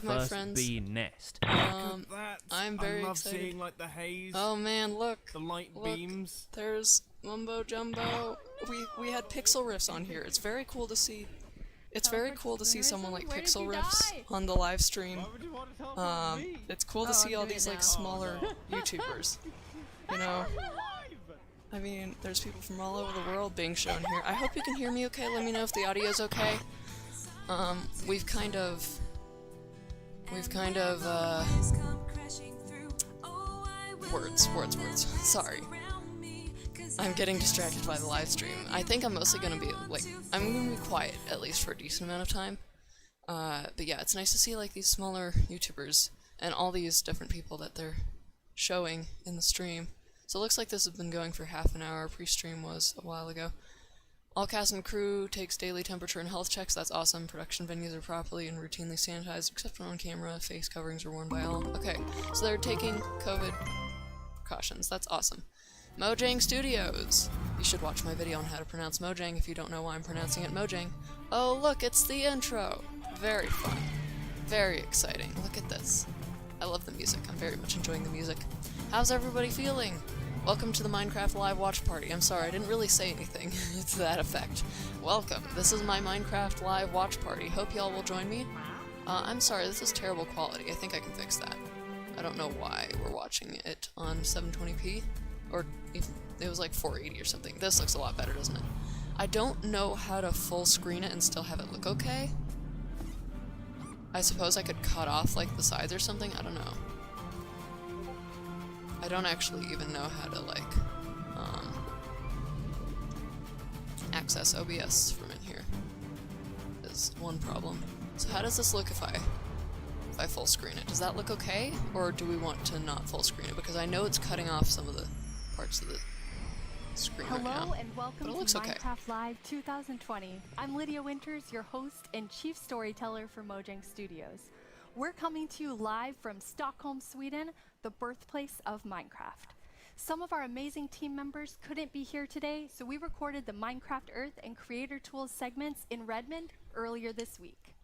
my first friends. bee nest. I'm very I love excited. seeing like the haze, Oh man, look! the light beams. There's Mumbo Jumbo. We had Pixel Riffs on here. It's very cool to see. It's very cool to see someone like Pixel Riffs on the live stream. It's cool to see all these like smaller YouTubers. You know, I mean, there's people from all over the world being shown here. I hope you can hear me okay. Let me know if the audio's okay. We've kind of words. Sorry. I'm getting distracted by the live stream. I think I'm mostly gonna be I'm gonna be quiet at least for a decent amount of time. But yeah, it's nice to see like these smaller YouTubers and all these different people that they're showing in the stream. So it looks like this has been going for half an hour. Pre-stream was a while ago. All cast and crew takes daily temperature and health checks. That's awesome. Production venues are properly and routinely sanitized, except when on camera. Face coverings are worn by all. Okay, so they're taking COVID precautions. That's awesome. Mojang Studios. You should watch my video on how to pronounce Mojang if you don't know why I'm pronouncing it Mojang. Oh look, it's the intro. Very fun. Very exciting. Look at this. I love the music. I'm very much enjoying the music. How's everybody feeling? Welcome to the Minecraft live watch party. I'm sorry, I didn't really say anything to that effect. Welcome. This is my Minecraft live watch party. Hope y'all will join me. I'm sorry, this is terrible quality. I think I can fix that. I don't know why we're watching it on 720p. Or even, it was like 480 or something. This looks a lot better, doesn't it? I don't know how to full screen it and still have it look okay. I suppose I could cut off like the sides or something. I don't know. I don't actually even know how to like access OBS from in here. Is one problem. So how does this look if I full screen it? Does that look okay, or do we want to not full screen it? Because I know it's cutting off some of the parts of the screen right now. Hello and welcome to Minecraft Live 2020. I'm Lydia Winters, your host and chief storyteller for Mojang Studios. We're coming to you live from Stockholm, Sweden, the birthplace of Minecraft. Some of our amazing team members couldn't be here today, so we recorded the Minecraft Earth and Creator Tools segments in Redmond earlier this week.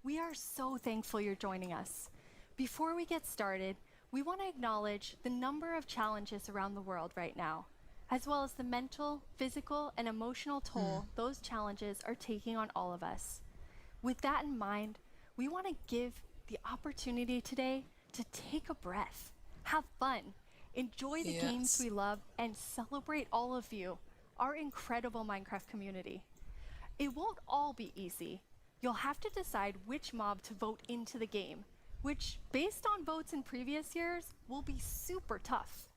We are so thankful you're joining us. Before we get started, we want to acknowledge the number of challenges around the world right now, as well as the mental, physical, and emotional toll those challenges are taking on all of us. With that in mind, we want to give the opportunity today to take a breath, have fun, enjoy the games we love, and celebrate all of you, our incredible Minecraft community. It won't all be easy. You'll have to decide which mob to vote into the game, which, based on votes in previous years, will be super tough.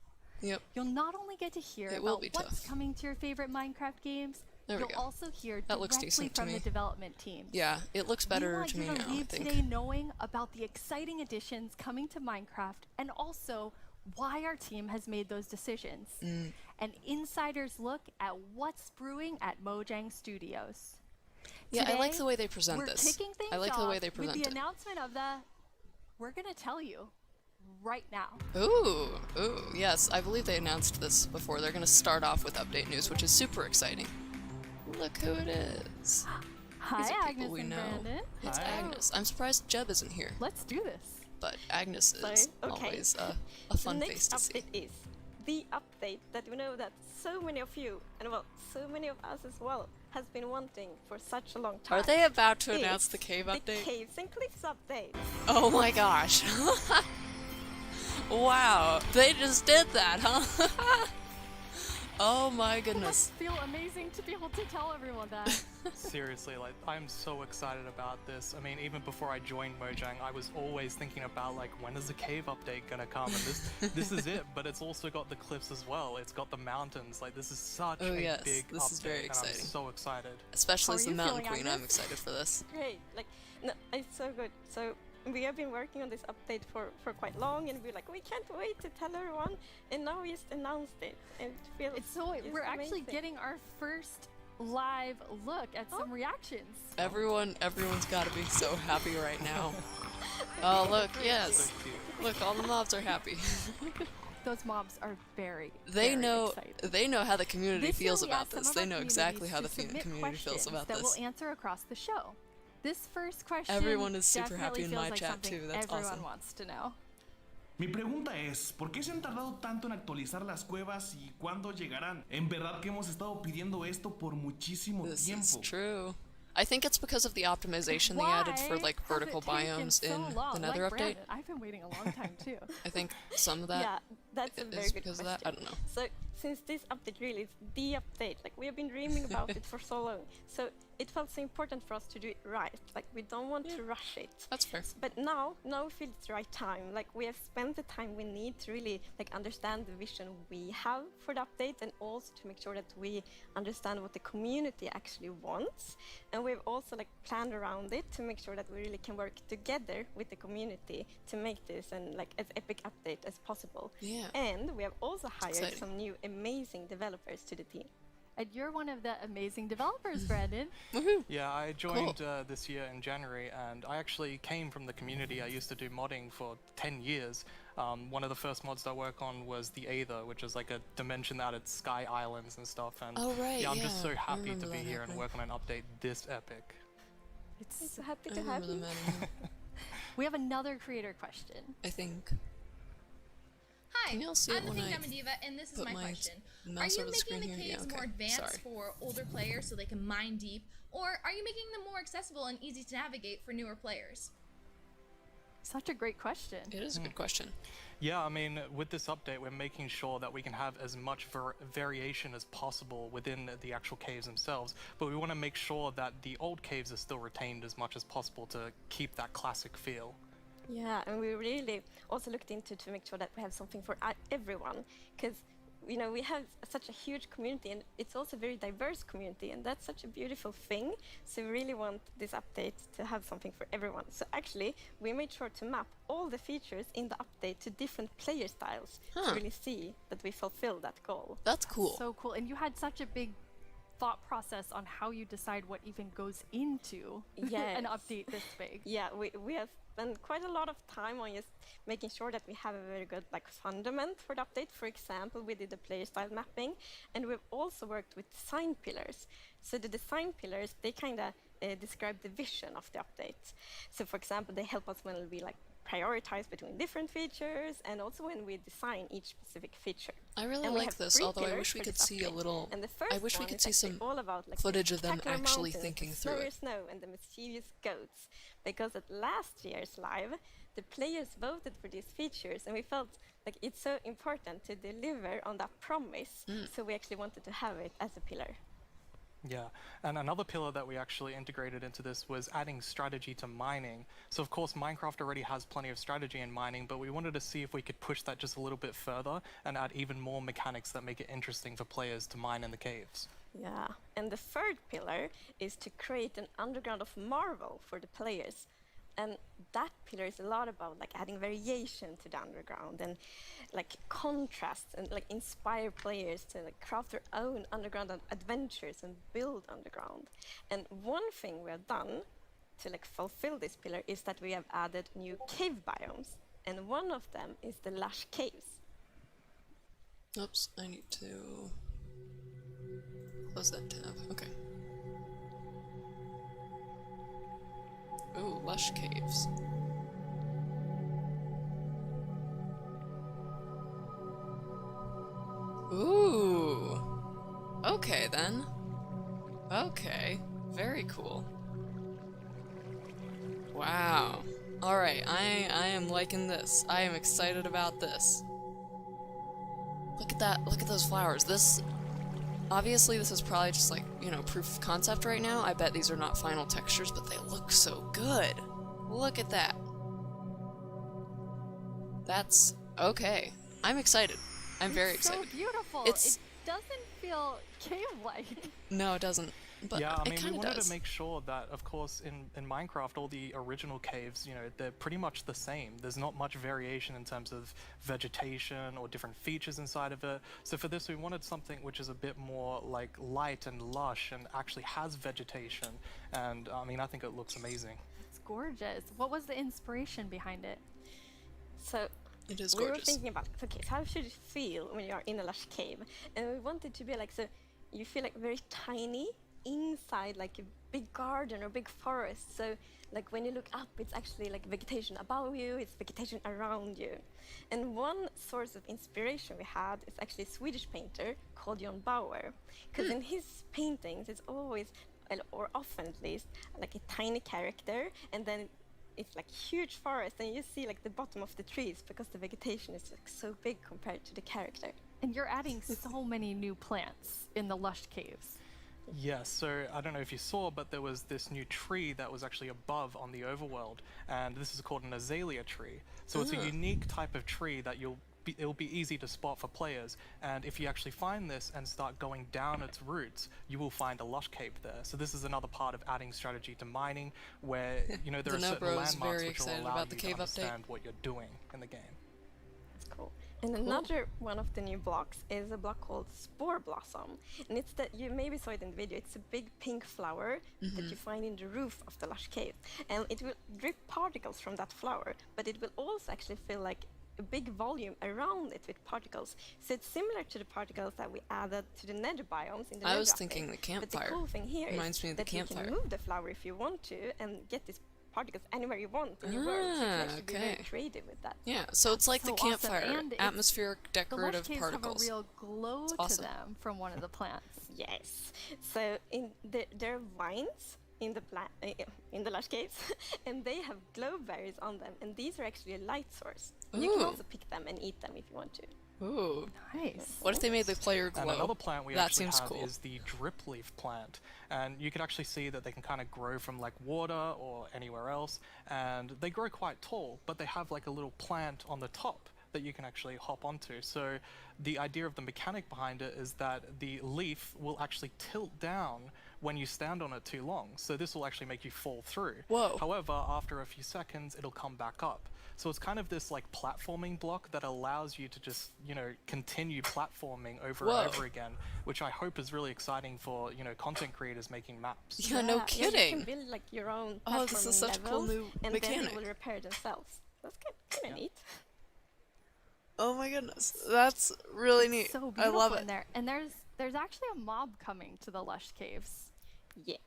Yep. You'll not only get to hear about what's coming to your favorite Minecraft games, you'll also hear directly from the development teams. Yeah, it looks better to me now, I think. We want you to leave today knowing about the exciting additions coming to Minecraft, and also why our team has made those decisions. An insider's look at what's brewing at Mojang Studios. Yeah, Today, I like the way they present we're this. kicking things I like the way they off present with the it. announcement of we're gonna tell you right now. Ooh, yes, I believe they announced this before. They're gonna start off with update news, which is super exciting. Look who it is. Hi, These are Agnes people we and know. Brandon. It's Agnes. I'm surprised Jeb isn't here, Let's do this. but Agnes is always a fun face to see. The next update is the update that we know that so many of you, and well, so many of us as well, has been wanting for such a long time. Are they about to announce the cave update? The Caves and Cliffs update. Oh my gosh. Wow, they just did that, huh? Oh my It goodness. must feel amazing to be able to tell everyone that. Seriously, like, I'm so excited about this. I mean, even before I joined Mojang, I was always thinking about, like, when is the cave update gonna come? And this is it, but it's also got the cliffs as well. It's got the mountains. Like, this is such a big update. This is very exciting. And I'm so excited. Especially as the Mountain Queen, Agnes? I'm excited for this. Great, like, no, it's so good. So we have been working on this update for quite long, and we're like, we can't wait to tell everyone, and now we just announced it, and it feels We're actually getting our first live look at some reactions. Everyone's got to be so happy right now. Oh look, yes. So cute. Look, all the mobs are happy. Those mobs are very excited. They know how the community This year feels we about asked some this. of They our know exactly how the communities to submit community feels questions about that this. we'll answer across the show. This first question Everyone is super happy definitely in feels my like chat something too. That's everyone awesome. wants to know. Mi pregunta es, ¿por qué se han tardado tanto en actualizar las cuevas y cuándo llegarán? En verdad que hemos estado pidiendo esto por muchísimo This tiempo. is true. I think it's because of the optimization they added for like Why has vertical it taken biomes so in long? the Nether Like update. Brandon, I've been waiting a long time too. I think some of that Yeah, that's a very is good because question. of that. I don't know. So since this update really is the update, like we have been dreaming about it for so long, so it felt so important for us to do it right. Like we don't want to rush it. That's fair. But now we feel it's the right time. Like we have spent the time we need to really like understand the vision we have for the update, and also to make sure that we understand what the community actually wants. And we've also like planned around it to make sure that we really can work together with the community to make this and like as epic update as possible. Yeah. And we have also hired exciting. some new amazing developers to the team. And you're one of the amazing developers, Brandon. Woohoo! Yeah, I joined this year in January, and I actually came from the community. I used to do modding for 10 years. One of the first mods I work on was the Aether, which is like a dimension that had sky islands and stuff. And Oh, right, yeah, I'm just so yeah, I happy to remember be that here and happening. work on an update this epic. I'm so happy I to have remember you. the meta. We have another creator question. I think. Hi, Can you all see it I'm the when Pink I Diamond Diva, and this is put my my question. Are mouse you over the making screen the here? Yeah, caves okay. more advanced Sorry. for older players so they can mine deep, or are you making them more accessible and easy to navigate for newer players? Such a great question. It is a good question. Yeah, I mean, with this update, we're making sure that we can have as much variation as possible within the actual caves themselves, but we want to make sure that the old caves are still retained as much as possible to keep that classic feel. Yeah, and we really also looked into to make sure that we have something for everyone, because you know we have such a huge community, and it's also a very diverse community, and that's such a beautiful thing. So we really want this update to have something for everyone. So actually, we made sure to map all the features in the update to different player styles Huh. to really see that we fulfill that goal. That's cool. So cool. And you had such a big thought process on how you decide what even goes into an Yes. update this big. Yeah, we have spent quite a lot of time on just making sure that we have a very good like fundament for the update. For example, we did the player style mapping, and we've also worked with design pillars. So the design pillars, they kind of describe the vision of the update. So for example, they help us when we like prioritize between different features, and also when we design each specific feature. I really And we like have this, 3 although I pillars wish we for could this see a update. little. And the first I wish we one could is see actually some all about, like, footage the of them spectacular actually mountains, thinking the through snowy it. snow and the mischievous goats. Because at last year's live, the players voted for these features, and we felt like it's so important to deliver on that promise. So we actually wanted to have it as a pillar. Yeah, and another pillar that we actually integrated into this was adding strategy to mining. So of course Minecraft already has plenty of strategy in mining, but we wanted to see if we could push that just a little bit further and add even more mechanics that make it interesting for players to mine in the caves. Yeah, and the third pillar is to create an underground of marvel for the players. And that pillar is a lot about like adding variation to the underground and like contrast and like inspire players to like craft their own underground adventures and build underground. And one thing we have done to like fulfill this pillar is that we have added new cave biomes, and one of them is the lush caves. Oops, I need to close that tab. Okay. Ooh, lush caves. Ooh. Okay then. Okay. Very cool. Wow. Alright, I am liking this. I am excited about this. Look at that. Look at those flowers. This... Obviously, this is probably just like, you know, proof of concept right now. I bet these are not final textures, but they look so good. Look at that. That's... okay. I'm excited. I'm very excited. So beautiful. It's- It doesn't feel cave-like. No, it doesn't. But yeah, I it mean, we kind of wanted does. to make sure that, of course, in Minecraft, all the original caves, you know, they're pretty much the same. There's not much variation in terms of vegetation or different features inside of it. So for this, we wanted something which is a bit more like light and lush and actually has vegetation. And I mean, I think it looks amazing. It's gorgeous. What was the inspiration behind it? So It is we were gorgeous. thinking about, okay, so how should it feel when you are in a lush cave? And we wanted to be like, so you feel like very tiny inside like a big garden or big forest. So like when you look up, it's actually like vegetation above you, it's vegetation around you. And one source of inspiration we had is actually a Swedish painter called John Bauer. Because in his paintings, it's always, or often at least, like a tiny character, and then it's like huge forest, and you see like the bottom of the trees because the vegetation is like so big compared to the character. And you're adding so many new plants in the lush caves. Yeah, so I don't know if you saw, but there was this new tree that was actually above on the overworld, and this is called an azalea tree. So it's a unique type of tree that it'll be easy to spot for players, and if you actually find this and start going down its roots, you will find a lush cave there. So this is another part of adding strategy to mining, where there are certain Denobro's landmarks very which will excited allow about the you cave to update. understand what you're doing in the game. That's cool. And another one of the new blocks is a block called Spore Blossom. And it's that you maybe saw it in the video. It's a big pink flower that you find in the roof of the lush cave. And it will drip particles from that flower, but it will also actually feel like a big volume around it with particles. So it's similar to the particles that we added to the nether biomes in the I nether was update. thinking the But campfire. the cool thing here Reminds is me of the that you campfire. can move the flower if you want to and get these particles anywhere you want in your world. So you can actually be very okay. creative with that. Yeah, so it's like the so awesome, campfire, and it's- atmospheric The lush decorative caves particles. have a real glow to awesome. them from one of the plants. Yes. So there are vines in in the lush caves, and they have glow berries on them, and these are actually a light source. You can Ooh. also pick them and eat them if you want to. Ooh. Nice. What if they made the player And glow? another plant we That actually seems have cool. is the drip leaf plant. And you can actually see that they can kind of grow from like water or anywhere else. And they grow quite tall, but they have like a little plant on the top that you can actually hop onto. So the idea of the mechanic behind it is that the leaf will actually tilt down when you stand on it too long. So this will actually make you fall through. Whoa. However, after a few seconds, it'll come back up. So it's kind of this like platforming block that allows you to just, continue platforming over Whoa. and over again, which I hope is really exciting for, content creators making maps. Yeah, no you kidding. can build like your own Oh, this is platforming such a cool levels, new and then mechanic. they will repair themselves. That's kind of neat. Oh my goodness, that's really neat. So I beautiful love in it. there. And there's actually a mob coming to the lush caves. Yes,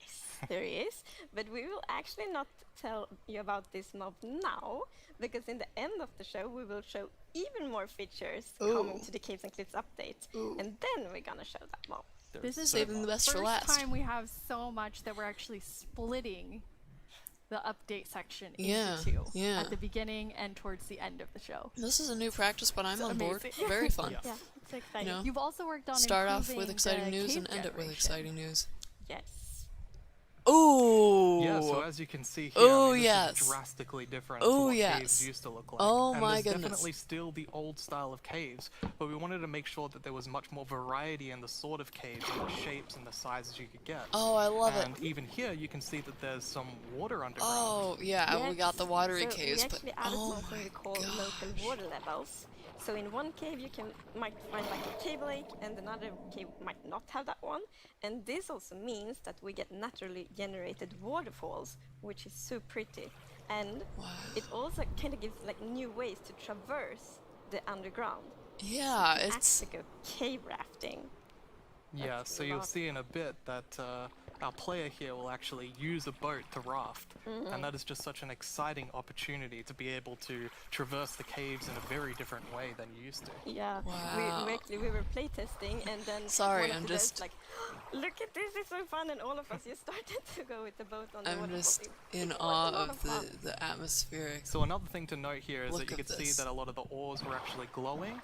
there is. But we will actually not tell you about this mob now, because in the end of the show we will show even more features coming Ooh. to the Caves and Cliffs update. Ooh. And then we're gonna show that mob. This is Saving the best for first last. time we have so much that we're actually splitting the update section Yeah, into two yeah. at the beginning and towards the end of the show. This is a new practice, but I'm on board. amazing. Very fun. Yeah. Yeah, it's exciting. know, You've also worked on Start off with improving exciting the news cave and end it with generation. exciting news. Yes. Ooh. Yeah, so as you can see here, Oh, this yes. is drastically different Oh, to what yes. caves used to look like. Oh, and my there's goodness. definitely still the old style of caves, but we wanted to make sure that there was much more variety in the sort of caves and the shapes and the sizes you could get. Oh, I love it. And even here, you can see that there's some water underground. Oh, yeah, we got the Yes. watery So caves, we but actually added oh something my we call local gosh. water levels. So in one cave you might find like a cave lake, and another cave might not have that one. And this also means that we get naturally generated waterfalls, which is so pretty. And it also kind of gives like new ways to traverse the underground. Yeah, it's Actually go cave rafting. Yeah, That's so you'll lot. see in a bit that our player here will actually use a boat to raft, and that is just such an exciting opportunity to be able to traverse the caves in a very different way than you used to. Yeah, Wow. we were playtesting, and then Sorry, one of I'm the guys just- like, look at this, it's so fun, and all of us just started to go with the boat on the I'm waterfall. just in It was a awe lot of fun. the atmospheric. So another thing to note here is Look that you at can see this. that a lot of the ores were actually glowing.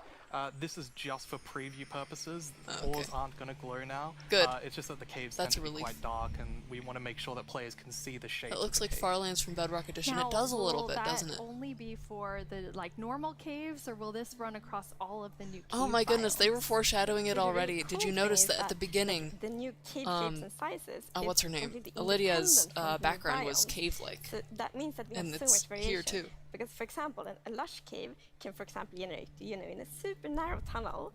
This is just for preview purposes. The Okay. ores aren't going to glow now. Good. It's just that the caves That's tend a to be relief. quite dark, and we want to make sure that players can see the shape. It looks like Farlands from Bedrock Edition. Now, It does a little will bit, that doesn't it? only be for the like normal caves, or will this run across all of the new cave Oh my goodness, they were biomes? foreshadowing it The really already. Did cool you thing notice is that at the beginning? the new cave um, shapes and sizes. What's is her name? completely Lydia's independent from the background was biomes. cave-like. So that means that we And have so it's much variation. here too. Because, for example, a lush cave can, for example, generate, in a super narrow tunnel,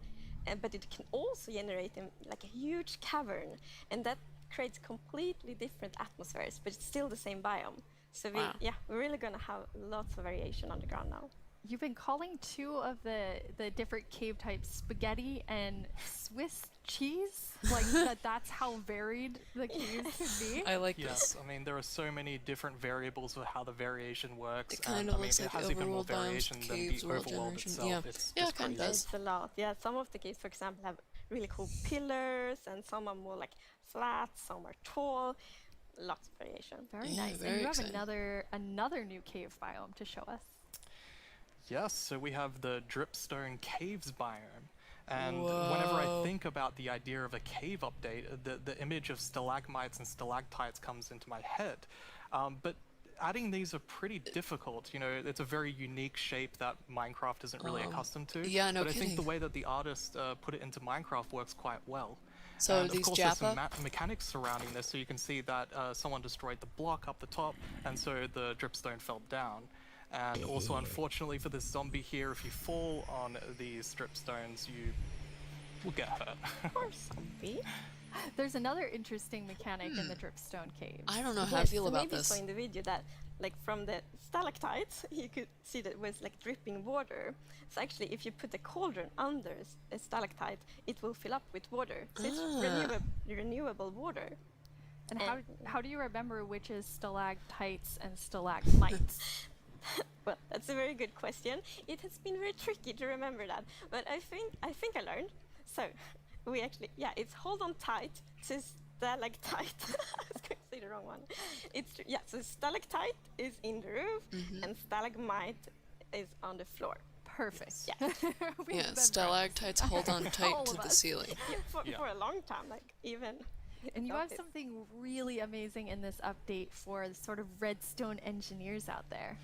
but it can also generate in like a huge cavern, and that creates completely different atmospheres, but it's still the same biome. So Wow. we're really gonna have lots of variation underground now. you've been calling two of the different cave types spaghetti and Swiss cheese. Like that's how varied the caves could be. I like Yes, this. I mean there are so many different variables of how the variation works. It kind and, of I mean, looks it like has even more overworld biomes, variation than caves, the world overworld generation. itself. Yeah, It's yeah, just it kind of crazy. does. It's a lot. Yeah, some of the caves, for example, have really cool pillars, and some are more like flat, some are tall. Lots of variation. Very Yeah, nice. very And you have exciting. another new cave biome to show us. Yes, so we have the Dripstone Caves biome. And whenever I Whoa. think about the idea of a cave update, the image of stalagmites and stalactites comes into my head. But adding these are pretty difficult. You know, it's a very unique shape that Minecraft isn't really accustomed to. yeah, no but I think the kidding. way that the artist put it into Minecraft works quite well. So And of these course, there's some Japa? mechanics surrounding this, so you can see that someone destroyed the block up the top, and so the dripstone fell down. And also, unfortunately for this zombie here, if you fall on these dripstones, you will get hurt. Or zombie. There's another interesting mechanic in the Dripstone Cave. I don't know how I Yes, feel so about maybe you this. saw in the video that, like, from the stalactites, you could see that it was like dripping water. So actually, if you put a cauldron under a stalactite, it will fill up with water. So it's renewable water. And how do you remember which is stalactites and stalagmites? Well, that's a very good question. It has been very tricky to remember that, but I think I learned. So we actually, yeah, it's hold on tight to stalactite. I was going to say the wrong one. Yeah, so stalactite is in the roof and stalagmite is on the floor. Perfect. Yeah. We Yeah, remember. stalactites hold on tight All to of the us. ceiling. For a long time, like even. And you got have it. something really amazing in this update for the sort of redstone engineers out there.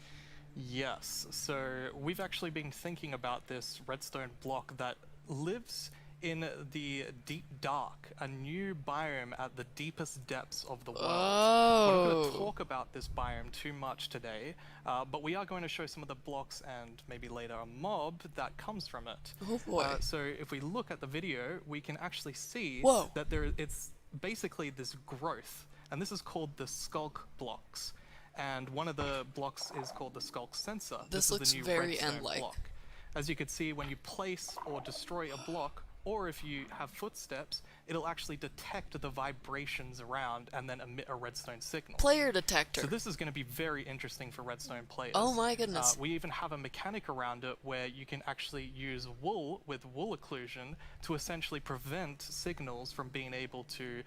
Yes, so we've actually been thinking about this redstone block that lives in the deep dark, a new biome at the deepest depths of the world. We're not going to Oh. talk about this biome too much today, but we are going to show some of the blocks and maybe later a mob that comes from it. Oh boy. So if we look at the video, we can actually see Whoa. that it's basically this growth, and this is called the skulk blocks. And one of the blocks is called the skulk sensor. This is looks the new very redstone end-like. block. As you can see, when you place or destroy a block, or if you have footsteps, it'll actually detect the vibrations around and then emit a redstone signal. Player detector. So this is going to be very interesting for redstone players. Oh my goodness. We even have a mechanic around it where you can actually use wool with wool occlusion to essentially prevent signals from being able to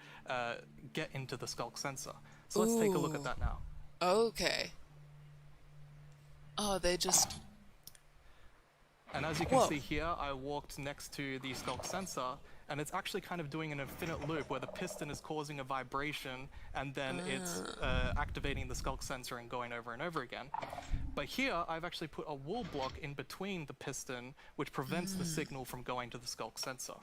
get into the skulk sensor. So let's take a look at Ooh. that now. Okay. Oh, they just... And as you can Whoa. see here, I walked next to the skulk sensor, and it's actually kind of doing an infinite loop where the piston is causing a vibration, and then it's activating the skulk sensor and going over and over again. But here, I've actually put a wool block in between the piston, which prevents the signal from going to the skulk sensor.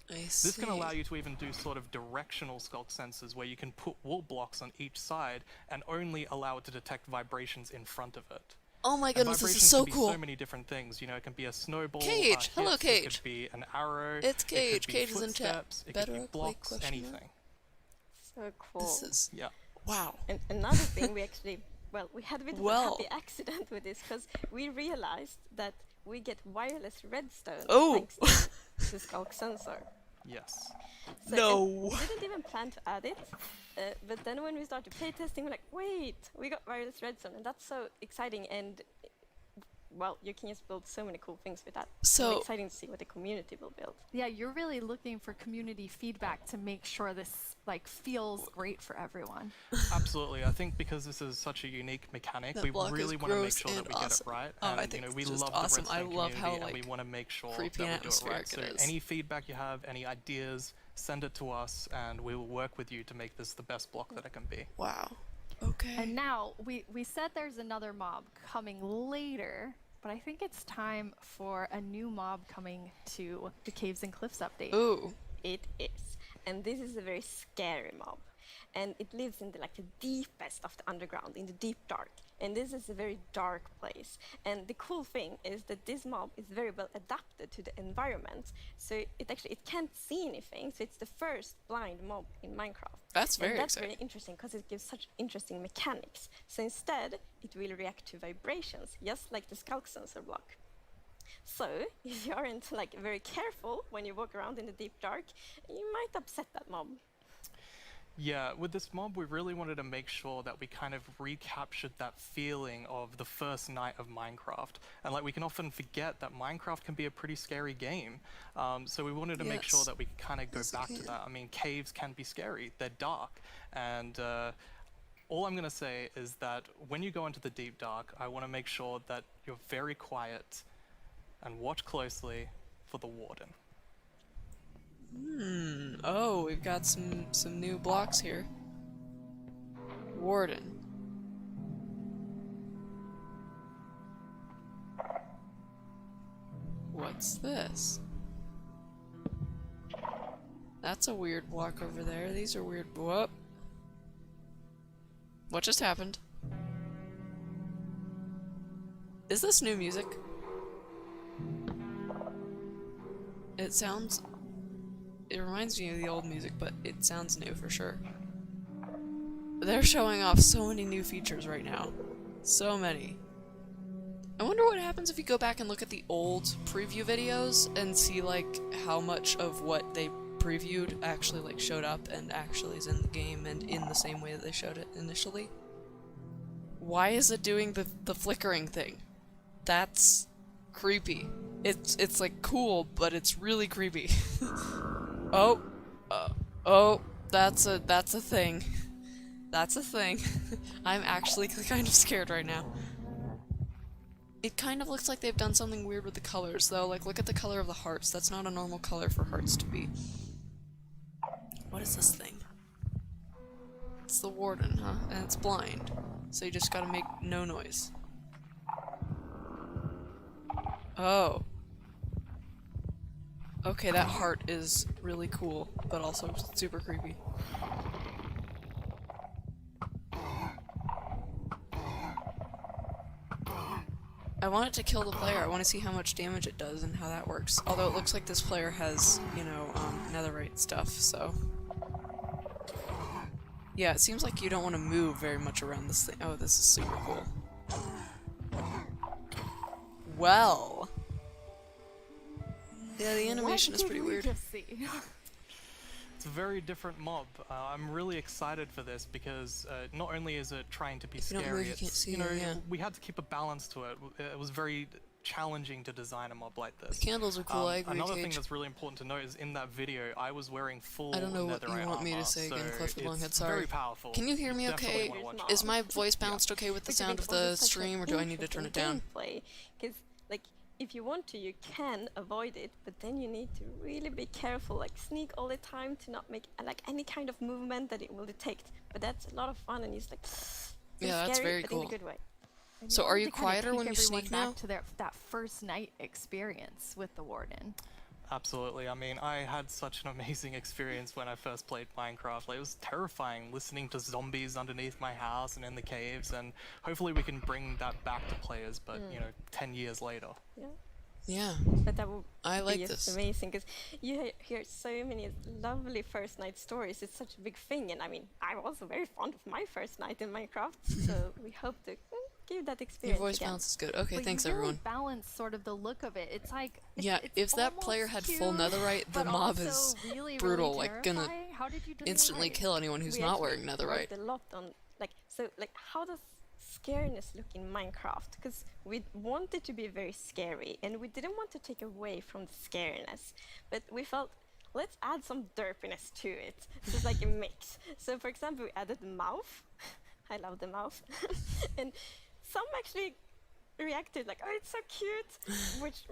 I see. This can allow you to even do sort of directional skulk sensors where you can put wool blocks on each side and only allow it to detect vibrations in front of it. Oh my And goodness, this is vibrations so can be cool. so many different things. You know, it can be a snowball. Cage! a Hello, hit, It Cage. could be an arrow. It's It could Cage. be Cage is in chat. footsteps, It could Bedrock, be like, blocks, question mark? anything. So cool. This is... Yeah. Wow. And another thing we actually, well, we had a bit of Well. a happy accident with this because we realized that we get wireless redstone Oh. thanks to the skulk sensor. Yes. So, No. and we didn't even plan to add it, but then when we started playtesting, we're like, wait, we got wireless redstone, and that's so exciting. And well, you can just build so many cool things with that. So- It's exciting to see what the community will build. Yeah, you're really looking for community feedback to make sure this like feels great for everyone. Absolutely. I think because this is such a unique mechanic, That we block is really want to make gross sure that and we get it awesome. right. Oh, I And, think you know, it's we just love awesome. the I redstone love how, community, and we like, want to make sure that we creepy do and it right. So atmospheric it is. any feedback you have, any ideas, send it to us, and we will work with you to make this the best block that it can be. Wow. Okay. And now we said there's another mob coming later, but I think it's time for a new mob coming to the Caves and Cliffs update. Ooh. It is. And this is a very scary mob. and it lives in the deepest of the underground, in the deep dark. And this is a very dark place. And the cool thing is that this mob is very well adapted to the environment. So it can't see anything. So it's the first blind mob in Minecraft. That's very and that's exciting. very interesting because it gives such interesting mechanics. So instead, it will react to vibrations, just like the skulk sensor block. So if you aren't very careful when you walk around in the deep dark, you might upset that mob. Yeah, with this mob, we really wanted to make sure that we kind of recaptured that feeling of the first night of Minecraft. And we can often forget that Minecraft can be a pretty scary game. So we wanted to make sure Yes. that we kind of go Yes, it back to can. that. I mean, caves can be scary. They're dark. And all I'm going to say is that when you go into the deep dark, I want to make sure that you're very quiet and watch closely for the warden. Oh, we've got some new blocks here. Warden. What's this? That's a weird block over there. These are weird. Whoop. What just happened? Is this new music? It sounds... It reminds me of the old music, but it sounds new for sure. They're showing off so many new features right now. So many. I wonder what happens if you go back and look at the old preview videos and see how much of what they previewed actually showed up and actually is in the game and in the same way that they showed it initially. Why is it doing the flickering thing? That's creepy. It's cool, but it's really creepy. Oh, that's a thing. That's a thing. I'm actually kind of scared right now. It kind of looks like they've done something weird with the colors, though. Look at the color of the hearts. That's not a normal color for hearts to be. What is this thing? It's the warden, huh? And it's blind. So you just gotta make no noise. Oh. Okay, that heart is really cool, but also super creepy. I want it to kill the player. I want to see how much damage it does and how that works. Although it looks like this player has, netherite stuff, so... Yeah, it seems like you don't want to move very much around this thing. Oh, this is super cool. Well... Yeah, the animation is pretty weird. It's a very different mob. I'm really excited for this because not only is it trying to be If you don't scary, move, you can't see it, yeah. we had to keep a balance to it. It was very challenging to design a mob like this. The candles are cool, I agree, Another thing Cage. that's really important to note is in that video, I was wearing full I don't know what netherite you want me to armor, say again, so Cliff the Longhead, it's sorry. very powerful. Can you hear me Definitely okay? wanna watch it. Is my voice balanced okay with the sound of the stream, or do I need to turn it down? Because, if you want to, you can avoid it, but then you need to really be careful, sneak all the time to not make any kind of movement that it will detect. But that's a lot of fun, and it's Yeah, that's scary, very but cool. in a good way. So are you To kinda quieter take when you everyone sneak back now? to that first night experience with the warden. Absolutely. I mean, I had such an amazing experience when I first played Minecraft. It was terrifying listening to zombies underneath my house and in the caves, and hopefully we can bring that back to players, but, 10 years later. Yeah. Yeah. But that would I like be just this. amazing because you hear so many lovely first night stories. It's such a big thing, and I mean, I was very fond of my first night in Minecraft, so we hope to give that Your experience voice again. balance is good. Okay, But thanks you really everyone. balance sort of the look of it. It's Yeah, it's if that almost player had full cute, netherite, the but mob also is really, brutal, really gonna terrifying. How did you design instantly it? kill anyone who's We not actually wearing netherite. worked a lot on how does scariness look in Minecraft? Because we wanted to be very scary, and we didn't want to take away from the scariness, but we felt let's add some derpiness to it. So it's like a mix. So for example, we added the mouth. I love the mouth, and some actually reacted oh, it's so cute, which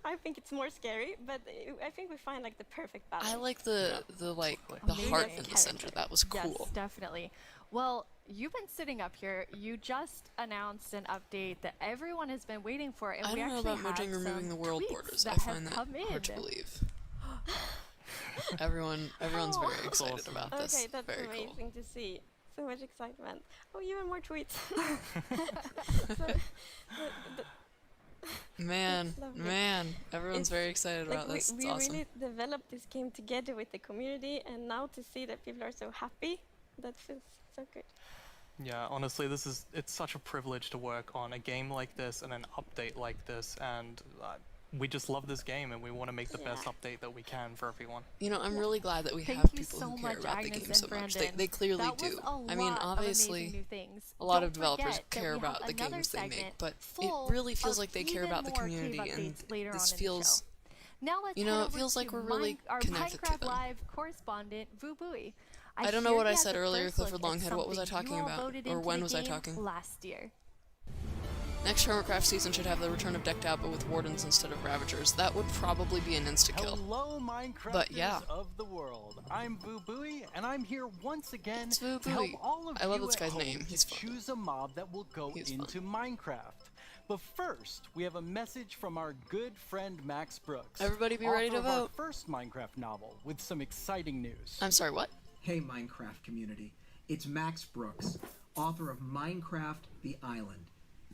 I think it's more scary, but I think we find the perfect balance. I like the Amazing heart in the character. center. That was cool. Yes, definitely. Well, you've been sitting up here. You just announced an update that everyone has been waiting for, and I we don't know actually about have Mojang removing some the world tweets borders. that I have find that come in. hard to believe. Everyone's very excited awesome. about this. Okay, that's Very amazing cool. to see. So much excitement. Oh, even more tweets. So, Man, lovely. man, everyone's It's very excited like about this. we It's awesome. really developed this game together with the community, and now to see that people are so happy, that feels so good. Yeah, honestly, it's such a privilege to work on a game like this and an update like this, and we just love this game and we want to make the best Yeah. update that we can for everyone. You know, I'm really glad that we Thank have you people so who care much, about the Agnes game and so much. Brandon. They clearly That was do. a I mean, lot of obviously, amazing new things. a lot Don't of developers forget that care we about have the another games they make, segment but it full really feels of like they care even about the more community, cave and updates later this on in the feels. show. Now let's You head know, it over feels like to we're really our connected to Minecraft them. Live correspondent, Vu Bui. I don't know hear what he I has said a earlier, first Clifford look at Longhead. What was I something talking you all about? voted Or into when the was I game talking? last year. Next Hermitcraft season should have the return of Decked Out, but with Wardens instead of Ravagers. That would probably be an insta-kill. Hello, Minecrafters But yeah. of the world. I'm Vu Bui, and I'm here once again It's Vu to help Bui. all of I love you this at guy's home name. to He's fun. choose a mob that will go He's into Minecraft. But first, we have a message from our good friend Max Brooks. Everybody be ready author to of our vote. first Minecraft novel with some exciting news. I'm sorry, what? Hey Minecraft community, it's Max Brooks, author of Minecraft The Island.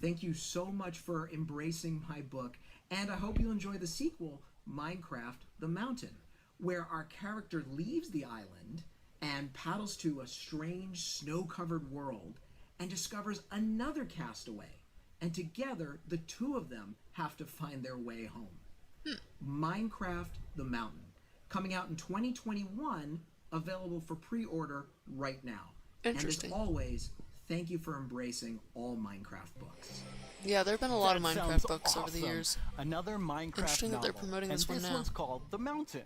Thank you so much for embracing my book, and I hope you enjoy the sequel, Minecraft The Mountain, where our character leaves the island and paddles to a strange snow-covered world and discovers another castaway, and together the two of them have to find their way home. Minecraft The Mountain, coming out in 2021, available for pre-order right now. Interesting. And as always, thank you for embracing all Minecraft books. Yeah, there have been a lot of That Minecraft sounds books over the awesome. years. Another Minecraft Interesting that novel, they're promoting and this one now. one's called The Mountain.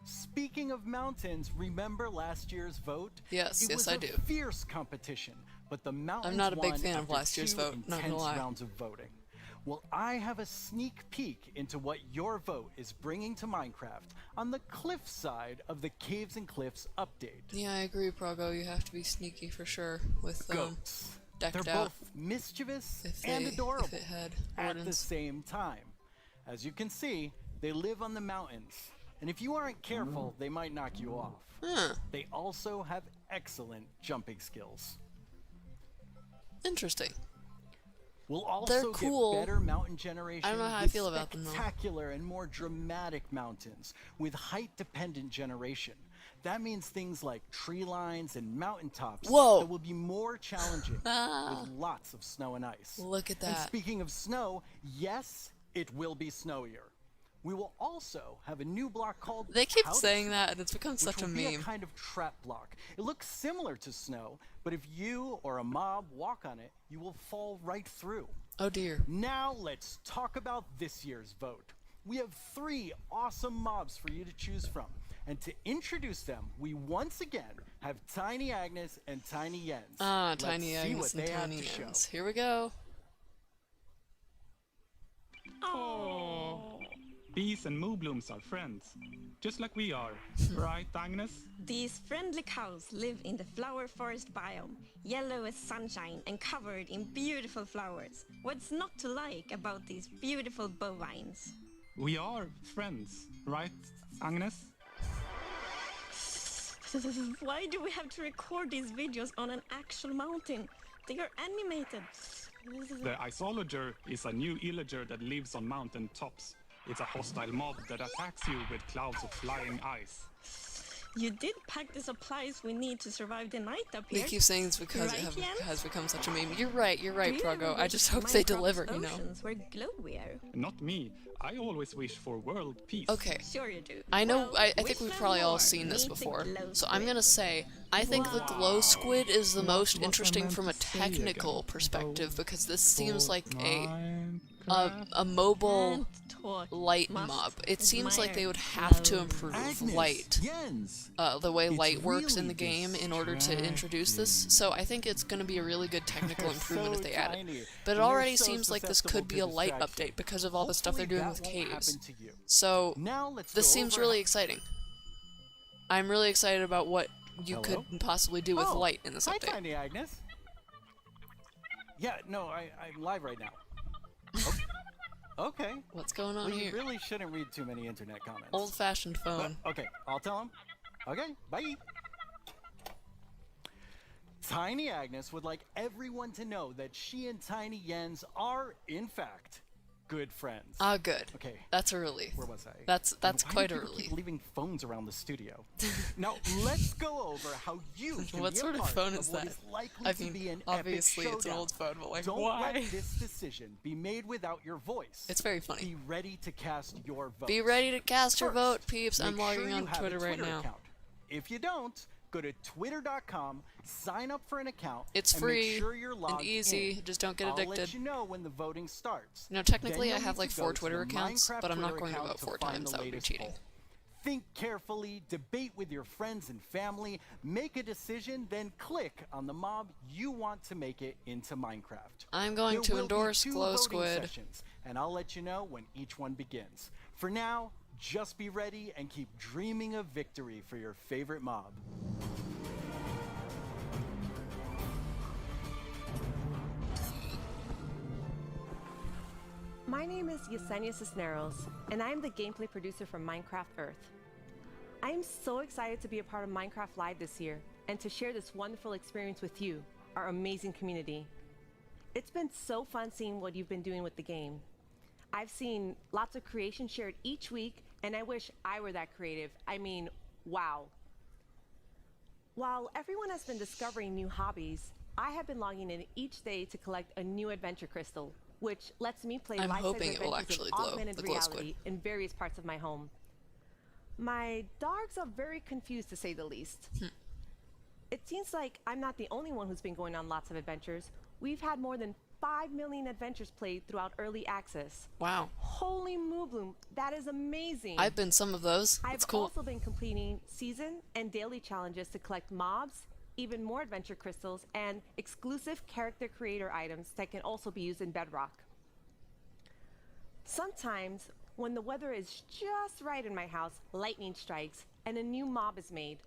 Speaking of mountains, remember last year's vote? Yes, it yes, was I a do. fierce competition, but the mountains not a big won fan of after last year's 2 vote, not gonna intense lie. rounds of voting. Well, I have a sneak peek into what your vote is bringing to Minecraft on the cliff side of the Caves and Cliffs update. Yeah, I agree, Progo. You have to be sneaky for sure with Goats. Decked They're Out. both mischievous If and they- adorable if it had at the wardens. same time. As you can see, they live on the mountains, and if you aren't careful, they might knock you off. Huh. They also have excellent jumping skills. Interesting. We'll also They're cool. get better mountain generation. I don't know how I with feel about them, though. Spectacular and more dramatic mountains with height-dependent generation. That means things like tree lines and mountaintops Whoa. that will be more challenging with lots of snow and ice. Look at And that. speaking of snow, yes, it will be snowier. We will also have a new block called They keep Powder saying Snow, that, and it's become which such a will be a meme. kind of trap block. It looks similar to snow, but if you or a mob walk on it, you will fall right through. Oh dear. Now let's talk about this year's vote. We have 3 awesome mobs for you to choose from. And to introduce them, we once again have Tiny Agnes and Tiny Jens. Ah, Let's Tiny see Agnes what and they have Tiny to show. Jens. Here we go. Bees and moblooms are friends, just like we are, right, Agnes? These friendly cows live in the flower forest biome, yellow as sunshine and covered in beautiful flowers. What's not to like about these beautiful bovines? We are friends, right, Agnes? Why do we have to record these videos on an actual mountain? They are animated. The Isologer is a new illager that lives on mountain tops. It's a hostile mob that attacks you with clouds of flying ice. You did pack the supplies we need to survive the night up They here. keep saying it's because Right, it Jens? has become such a meme. You're right, Do you Progo. ever I wish just hope they Minecraft's deliver, you know. oceans were glowier? Not me. I always wish for world peace. Okay. Sure you do. I know, Well, I think wish we've them probably all more. seen this Meet the before. glow So I'm squid. gonna say, I think the glow squid is the most interesting meant from a to say technical again? perspective, because this seems like a Minecraft? mobile And talk light must mob. It seems like they would admire have to glow. improve Agnes, light. Jens. The way It's light works in really the game in order to introduce this. So I think it's going to be a really good technical They're improvement so if they add tiny, it. But it and they're already so seems like this susceptible could be to a light distraction. update because of all the stuff they're Hopefully doing that with won't caves. happen to you. So Now let's this go seems over really how- exciting. I'm really excited about what you Hello? could possibly do with Oh, light in this hi, update. Tiny Agnes. Yeah, no, I'm live right now. Oh. Okay. What's going on Well, here? you really shouldn't read too many internet comments. Old-fashioned phone. Okay, I'll tell him. Okay, bye. Tiny Agnes would like everyone to know that she and Tiny Jens are, in fact, good friends. Ah, good. Okay. That's a relief. Where was I? That's Why quite do a people relief. keep leaving phones around the studio. Now let's go over how you can What be sort a of part phone of is what that? is likely I to mean, be an obviously epic it's an showdown. old phone, but like, Don't why? let this decision be made without your voice. It's very funny. Be ready to cast your vote. Be ready to cast your First, vote, peeps. I'm make sure logging you on have a Twitter right now. account. If you don't, go to twitter.com, sign up for an account, It's and free make sure you're and logged easy. in. Just don't get I'll addicted. let you know when the voting starts. You know, technically Then I you'll have need like to 4 go to Twitter the accounts, Minecraft but I'm not Twitter going to account vote 4 find times. the That would be latest cheating. poll. Think carefully, debate with your friends and family, make a decision, then click on the mob you want to make it into Minecraft. I'm going There to will be endorse 2 Glow voting Squid. sessions, and I'll let you know when each one begins. For now, just be ready and keep dreaming of victory for your favorite mob. My name is Yesenia Cisneros, and I am the gameplay producer for Minecraft Earth. I am so excited to be a part of Minecraft Live this year and to share this wonderful experience with you, our amazing community. It's been so fun seeing what you've been doing with the game. I've seen lots of creation shared each week, and I wish I were that creative. I mean, wow. While everyone has been discovering new hobbies, I have been logging in each day to collect a new adventure crystal, which lets me play I'm life-size hoping it will adventures actually of glow, augmented the glow reality squid. in various parts of my home. My dogs are very confused, to say the least. It seems like I'm not the only one who's been going on lots of adventures. We've had more than 5 million adventures played throughout early access. Wow. Holy Moobloom, that is amazing. I've been some of those. I've It's cool. also been completing season and daily challenges to collect mobs, even more adventure crystals, and exclusive character creator items that can also be used in Bedrock. Sometimes, when the weather is just right in my house, lightning strikes and a new mob is made.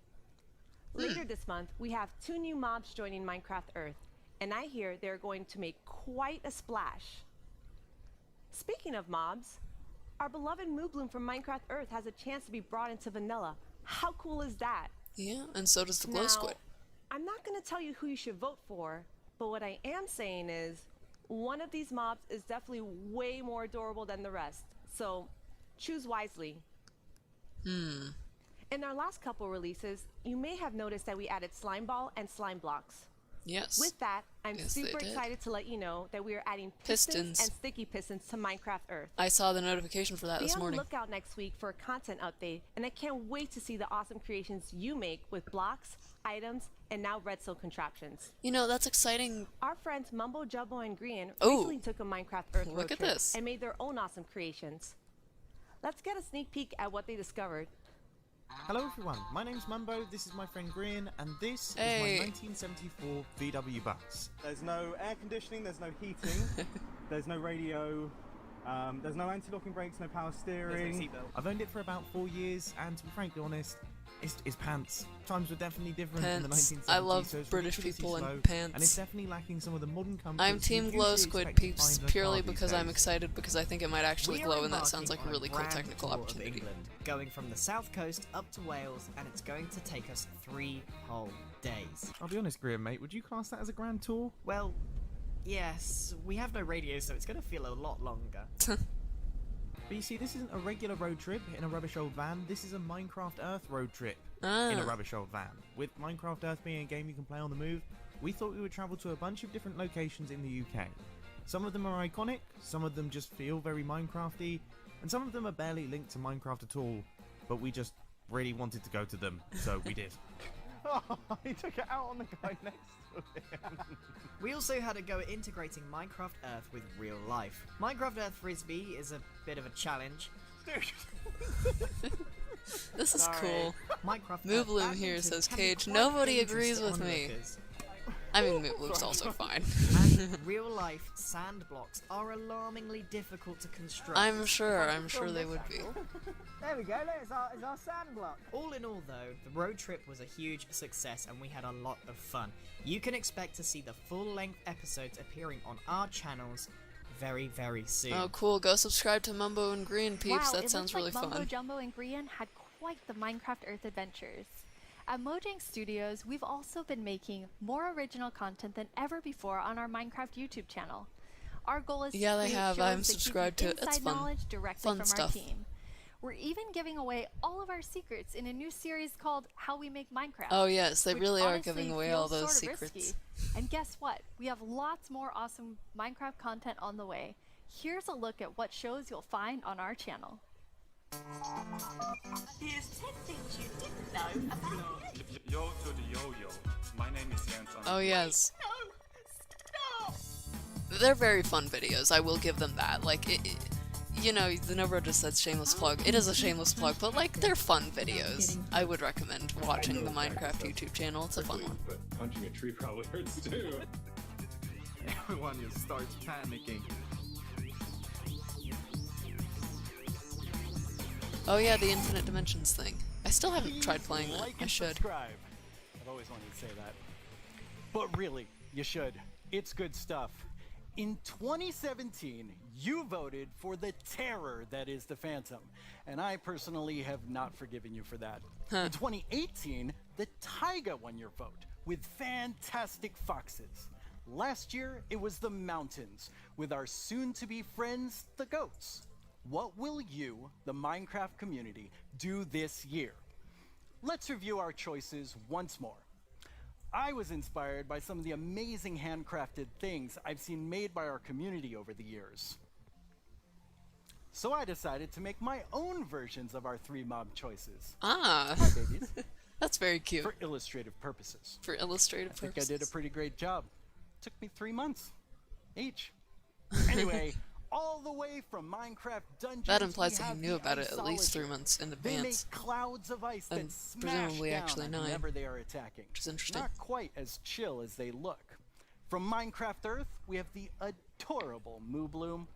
Later this month, we have 2 new mobs joining Minecraft Earth, and I hear they're going to make quite a splash. Speaking of mobs, our beloved Moobloom from Minecraft Earth has a chance to be brought into vanilla. How cool is that? Yeah, and so does the glow Now, squid. I'm not going to tell you who you should vote for, but what I am saying is one of these mobs is definitely way more adorable than the rest, so choose wisely. In our last couple releases, you may have noticed that we added slime ball and slime blocks. Yes. With that, I'm Yes, they super did. excited to let you know that we are adding Pistons. and sticky pistons to Minecraft Earth. I saw the notification for that Be this on the morning. lookout next week for a content update, and I can't wait to see the awesome creations you make with blocks, items, and now redstone contraptions. You know, that's exciting. Our friends Mumbo Jumbo and Grian Ooh. recently took a Minecraft Earth road Look at trip this. and made their own awesome creations. Let's get a sneak peek at what they discovered. Hello everyone, my name's Mumbo, this is my friend Grian, and this Hey. is my 1974 VW bus. There's no air conditioning, there's no heating, there's no radio, there's no anti-locking brakes, no power steering. I've owned it for about 4 years, and to be frankly honest, it's pants. Times were definitely different in the Pants. 1970s. I love so it's British ridiculously people in slow, pants. and it's definitely lacking some of the modern comforts. I'm you Team Glow usually Squid expect to peeps find in a purely car these because I'm days. excited because I think it might actually We glow are and that sounds like a embarking really on cool grand technical tour of opportunity. England, going from the south coast up to Wales, and it's going to take us 3 whole days. I'll be honest, Grian, mate, would you class that as a grand tour? Well, yes, we have no radio, so it's going to feel a lot longer. But you see, this isn't a regular road trip in a rubbish old van, this is a Minecraft Earth road trip in a Ah. rubbish old van. With Minecraft Earth being a game you can play on the move, we thought we would travel to a bunch of different locations in the UK. Some of them are iconic, some of them just feel very Minecrafty, and some of them are barely linked to Minecraft at all, but we just really wanted to go to them, so we did. Oh, he took it out on the guy next to him. We also had a go at integrating Minecraft Earth with real life. Minecraft Earth Frisbee is a bit of a challenge. This is Sorry. cool. Minecraft Moobloom Earth here badminton says can be Cage. quite Nobody dangerous agrees to with me. onlookers. I mean, Moobloom's also fine. And real life sand blocks are alarmingly difficult to construct. I'm sure they would be. There we go, look, it's our sand block. All in all, though, the road trip was a huge success and we had a lot of fun. You can expect to see the full-length episodes appearing on our channels very, very soon. Oh, cool. Go subscribe to Mumbo and Green, peeps. Wow, That it sounds looks really like Mumbo fun. Jumbo and Grian had quite the Minecraft Earth adventures. At Mojang Studios, we've also been making more original content than ever before on our Minecraft YouTube channel. Our goal is Yeah, to they create have. shows I'm that give you subscribed to it. It's inside fun. knowledge directly Fun from stuff. our team. We're even giving away all of our secrets in a new series called How We Make Minecraft. Oh, yes, they which really are honestly giving away all feels those sort of secrets. risky. And guess what? We have lots more awesome Minecraft content on the way. Here's a look at what shows you'll find on our channel. Here's 10 things you didn't know about it. Yo to the yo-yo. My name is Jens. Oh, yes. No, stop! They're very fun videos, I will give them that. Like, you know, the number just said shameless plug. It is a shameless plug, but, like, they're fun videos. I would recommend watching the Minecraft YouTube channel. It's a fun one. But punching a tree probably hurts too. Everyone just starts panicking. Oh yeah, the Infinite Dimensions thing. I still haven't tried playing that. Like I and should. subscribe. I've always wanted to say that. But really, you should. It's good stuff. In 2017, you voted for the terror that is the Phantom, and I personally have not forgiven you for that. In 2018, the Taiga won your vote with fantastic foxes. Last year, it was the mountains with our soon-to-be friends, the goats. What will you, the Minecraft community, do this year? Let's review our choices once more. I was inspired by some of the amazing handcrafted things I've seen made by our community over the years. So I decided to make my own versions of our 3 mob choices. Ah, Hi, babies. That's very cute. For illustrative purposes. For illustrative I think purposes. I did a pretty great job. Took me 3 months each. Anyway, all the way from Minecraft Dungeons. That implies we that have he knew the about it at least 3 Isolager. months in They make advance. clouds of ice that And smash presumably down actually on 9. whoever they are attacking. Which is interesting. Not quite as chill as they look. From Minecraft Earth, we have the adorable Moo Bloom.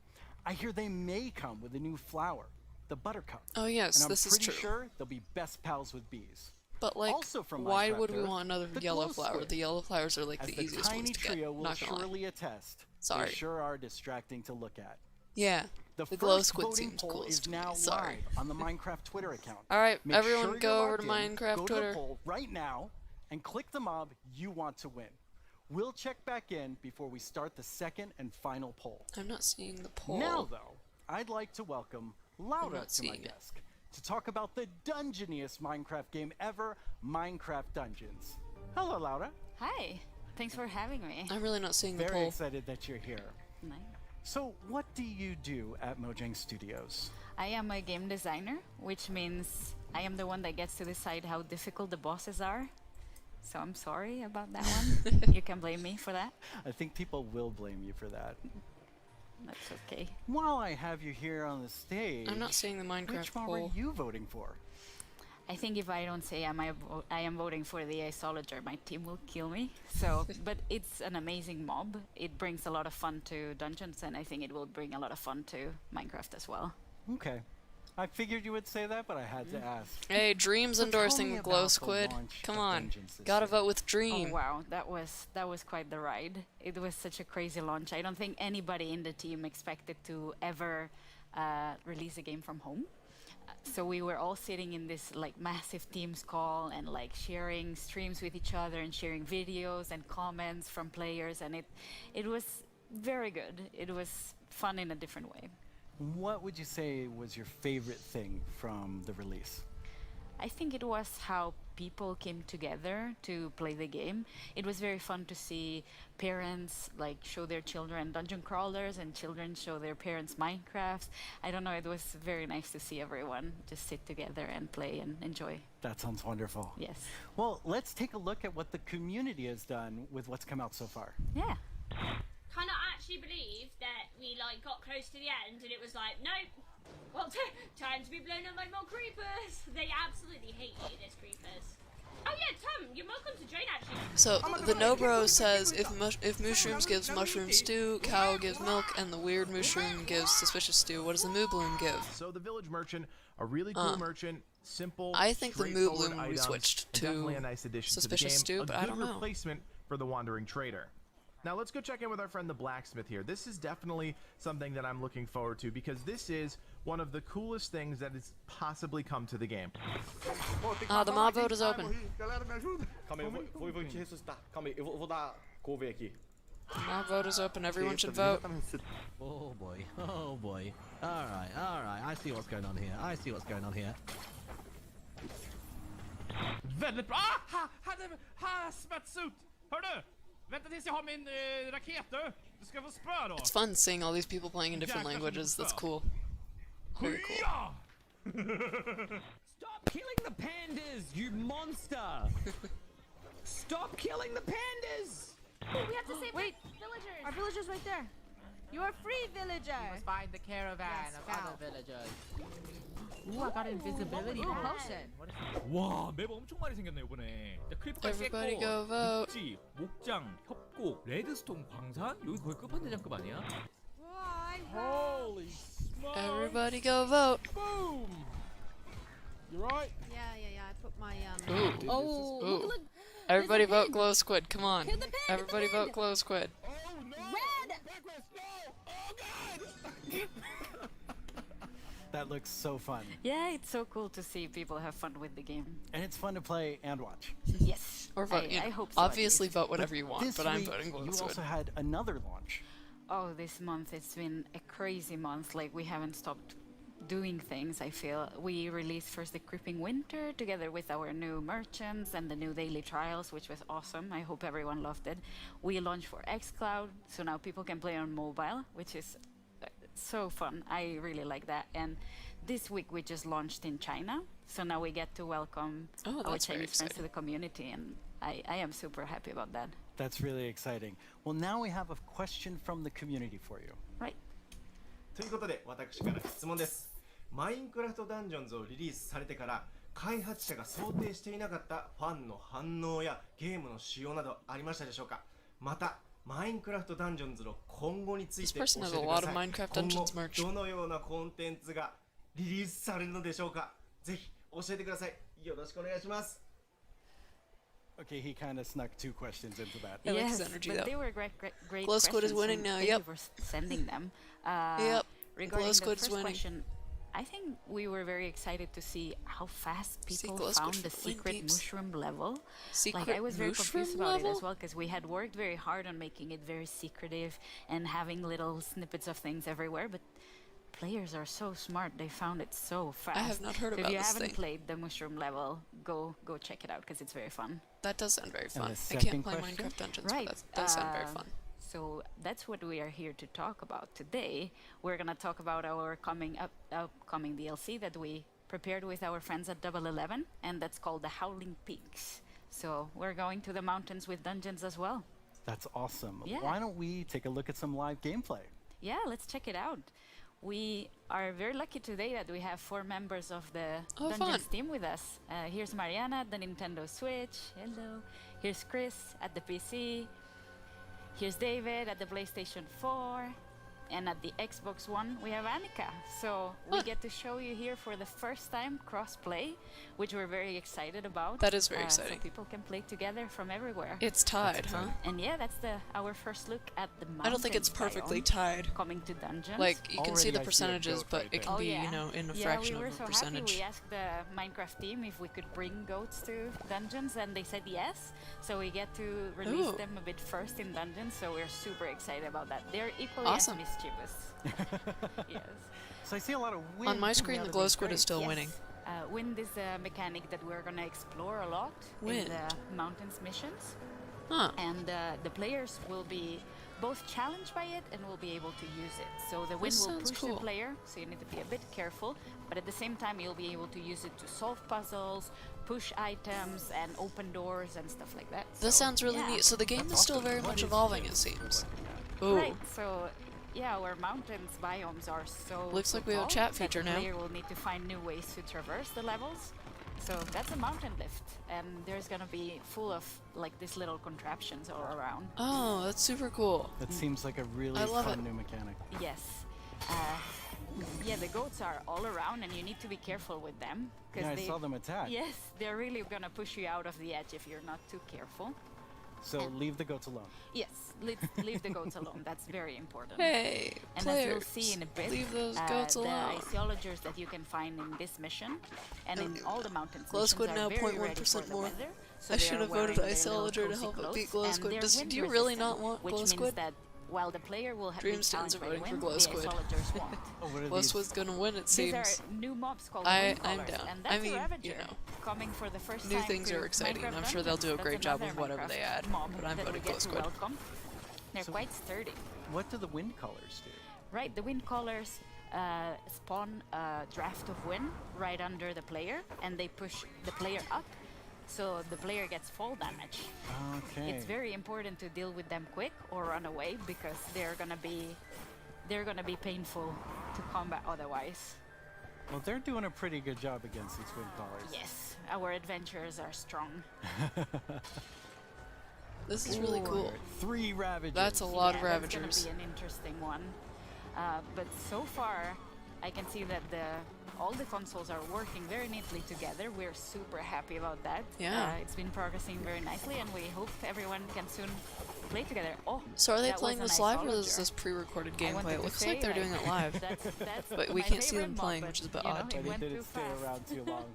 I hear they may come with a new flower, the Buttercup. Oh, yes, and I'm this is pretty true. sure they'll be best pals with bees. But like, Also from why Minecraft would we Earth, want another the yellow glow flower? squid. The yellow flowers are like As the the easiest tiny ones to get. trio will Not gonna lie. surely attest. Sorry. They sure are distracting to look at. Yeah, The the glow first squid voting seems poll coolest is to me. now Sorry. live on the Minecraft Twitter account. All right, Make everyone sure go you're over to logged in, Minecraft go Twitter. to the poll right now and click the mob you want to win. We'll check back in before we start the second and final poll. I'm not seeing the poll. Now, though, I'd like to welcome Laura not to my seeing it. desk to talk about the dungeoniest Minecraft game ever, Minecraft Dungeons. Hello, Laura. Hi, thanks for having me. I'm really not seeing the Very poll. excited that you're here. Nice. So, what do you do at Mojang Studios? I am a game designer, which means I am the one that gets to decide how difficult the bosses are. So I'm sorry about that one. You can blame me for that. I think people will blame you for that. That's okay. While I have you here on the stage, I'm not seeing the Minecraft which mob poll. are you voting for? I think if I don't say I am voting for the Isolager, my team will kill me. So, but it's an amazing mob. It brings a lot of fun to dungeons, and I think it will bring a lot of fun to Minecraft as well. Okay. I figured you would say that, but I had to ask. Hey, Dream's So tell endorsing me Glow about the Squid. launch Come of on, Dungeons this gotta year. vote with Dream. Oh wow, that was quite the ride. It was such a crazy launch. I don't think anybody in the team expected to ever release a game from home. So we were all sitting in this like massive Teams call and like sharing streams with each other and sharing videos and comments from players, and it was very good. It was fun in a different way. What would you say was your favorite thing from the release? I think it was how people came together to play the game. It was very fun to see parents like show their children dungeon crawlers and children show their parents Minecraft. I don't know, it was very nice to see everyone just sit together and play and enjoy. That sounds wonderful. Yes. Well, let's take a look at what the community has done with what's come out so far. Yeah. Cannot actually believe that we like got close to the end and it was like, nope. Well, time to be blown up by more creepers. They absolutely hate you, these creepers. Oh yeah, Tom, you're welcome to join actually. So the Nobro says if mushrooms gives mushroom stew, cow gives milk, and the weird mushroom gives suspicious stew. What does the moo bloom give? So the village merchant, a really cool merchant, simple. I think the moo straightforward bloom we items, switched and definitely to a nice addition suspicious to the game. stew, but a I good don't know. replacement for the wandering trader. Now let's go check in with our friend the blacksmith here. This is definitely something that I'm looking forward to because this is one of the coolest things that has possibly come to the game. The mob vote is open. Calma aí, vou te ressuscitar. Calma aí, eu vou dar cover aqui. Mob vote is open. Everyone should vote. Oh boy, oh boy. Alright, I see what's going on here. I see what's going on here. Väldigt bra! Hazmat-suit! Hör du? Vänta tills jag har min raket du! Du ska få spö då! It's fun seeing all these people playing in different languages. That's cool. Very cool. Stop killing the pandas, you monster! Stop killing the pandas! Oh, we have to save villagers! Our villagers right there. You are free, villager! We must find the caravan of other villagers. Ooh, I got invisibility. Ooh, potion. 와, 맵 엄청 많이 생겼네 이번에. 크리퍼까지 Everybody 깼고, go vote. 육지, 목장, 협곡, 레드스톤 광산? 여기 거의 끝판왕급 아니야? Holy smoke! Everybody go vote. Boom! You right? Yeah. I put my Ooh. Oh, Ooh. look. Everybody vote glow squid. Come on. Everybody vote glow squid. Red! That looks so fun. Yeah, it's so cool to see people have fun with the game. And it's fun to play and watch. Yes. Or vote. I hope so. Obviously vote whatever you want, This but I'm week, voting glow you squid. also had another launch. Oh, this month it's been a crazy month. Like we haven't stopped doing things, I feel. We released first the Creeping Winter together with our new merchants and the new daily trials, which was awesome. I hope everyone loved it. We launched for xCloud, so now people can play on mobile, which is so fun. I really like that. And this week we just launched in China, so now we get to welcome our that's very Chinese friends to the community, and I am super happy about that. That's really exciting. Well, now we have a question from the community for you. Right. ということで、私から質問です。マインクラフトダンジョンズをリリースされてから、開発者が想定していなかったファンの反応やゲームの仕様などありましたでしょうか。また、マインクラフトダンジョンズの今後について教えてください。今後どのようなコンテンツがリリースされるのでしょうか。ぜひ教えてください。よろしくお願いします。Okay, he kind of snuck two questions into that. Yes, but they were great Glow Squid is winning now. Thank Yep. you for sending them. Yep. Regarding Glow Squid the is first winning. question, I think we were very excited to see how fast people Glow Squid found the for win, secret peeps. mushroom level. Secret Like I was very mushroom confused about it level? as well because we had worked very hard on making it very secretive and having little snippets of things everywhere, but players are so smart. They found it so fast. I have not heard So about if you this haven't thing. played the mushroom level, go check it out because it's very fun. That does sound very fun. the I second can't play question? Minecraft Dungeons, Right. but that does sound very fun. So that's what we are here to talk about today. We're gonna talk about our upcoming DLC that we prepared with our friends at Double 11, and that's called the Howling Peaks. So we're going to the mountains with dungeons as well. That's awesome. Yeah. Why don't we take a look at some live gameplay? Yeah, let's check it out. We are very lucky today that we have 4 members of the Dungeons team with us. Here's Mariana at the Nintendo Switch. Hello. Here's Chris at the PC. Here's David at the PlayStation 4. And at the Xbox One, we have Annika. So we get to show you here for the first time cross-play, which we're very excited about. That is very exciting. So people can play together from everywhere. It's tied, huh? And yeah, that's our first look at the mountains I don't think it's perfectly biome tied. coming to dungeons. Like, you can see the percentages, but it can be, yeah. you know, in a Yeah, fraction we were of a so percentage. happy. We asked the Minecraft team if we could bring goats to dungeons, and they said yes. So we get to release Ooh. them a bit first in dungeons, so we're super excited about that. They're equally Awesome. as mischievous. Yes. So I see a lot of wind. On my screen, coming the out glow of these squid is crates. still Yes. winning. Wind is a mechanic that we're gonna explore a lot Wind. in the mountains missions. Huh. And the players will be both challenged by it and will be able to use it. So the wind This will sounds push cool. the player, so you need to be a bit careful. But at the same time, you'll be able to use it to solve puzzles, push items, and open doors and stuff like that. This So, sounds really yeah. neat. So the game is still very much evolving, it seems. Ooh. Right, so yeah, our mountains biomes are so Looks like we have a tall chat that feature the now. player will need to find new ways to traverse the levels. So that's a mountain lift, and there's gonna be full of like these little contraptions all around. Oh, that's super cool. That seems like a really I love fun it. new mechanic. Yes. Yeah, the goats are all around, and you need to be careful with them. Yeah, I saw them attack. Yes, they're really gonna push you out of the edge if you're not too careful. So leave the goats alone. Yes, leave the goats alone. That's very important. Hey, and as you'll players, see in a bit, leave those goats the alone. iceologers that you can find in this mission and in all the mountains Glow missions Squid are now very ready for 0.1% the more. weather. So I they should are have wearing voted their little Iceologer to cozy help it clothes, beat Glow and Squid. they're Do wind you really resistant, not want which Glow means Squid? that while the player will have been Dreamstan's challenged by the voting for wind, Glow the Squid. iceologers won't. Glow Squid's gonna win, it seems. These are new mobs called I'm Windcallers, down. and that's I mean, a Ravager you know, coming for the first new time things to are exciting, and Minecraft I'm sure they'll do a Dungeons. great That's job with another whatever Minecraft they add, mob but I'm that voting we Glow get to Squid. welcome. They're quite sturdy. What do the wind colors do? Right, the wind callers spawn a draft of wind right under the player, and they push the player up, so the player gets fall damage. Okay. It's very important to deal with them quick or run away because they're gonna be painful to combat otherwise. Well, they're doing a pretty good job against these wind colors. Yes, our adventurers are strong. This is really cool. 3 Ravagers. That's a lot of That's Ravagers. gonna be an interesting one. But so far, I can see that all the consoles are working very neatly together. We're super happy about that. Yeah. It's been progressing very nicely, and we hope everyone can soon play together. Oh, So are they that playing was this an live or is iceologer. this pre-recorded I gameplay? wanted It to looks say, like they're doing it live. that's But we my can't see favorite them mob, playing, but, which is a bit you know, odd. it But he went didn't too stay fast. around too long.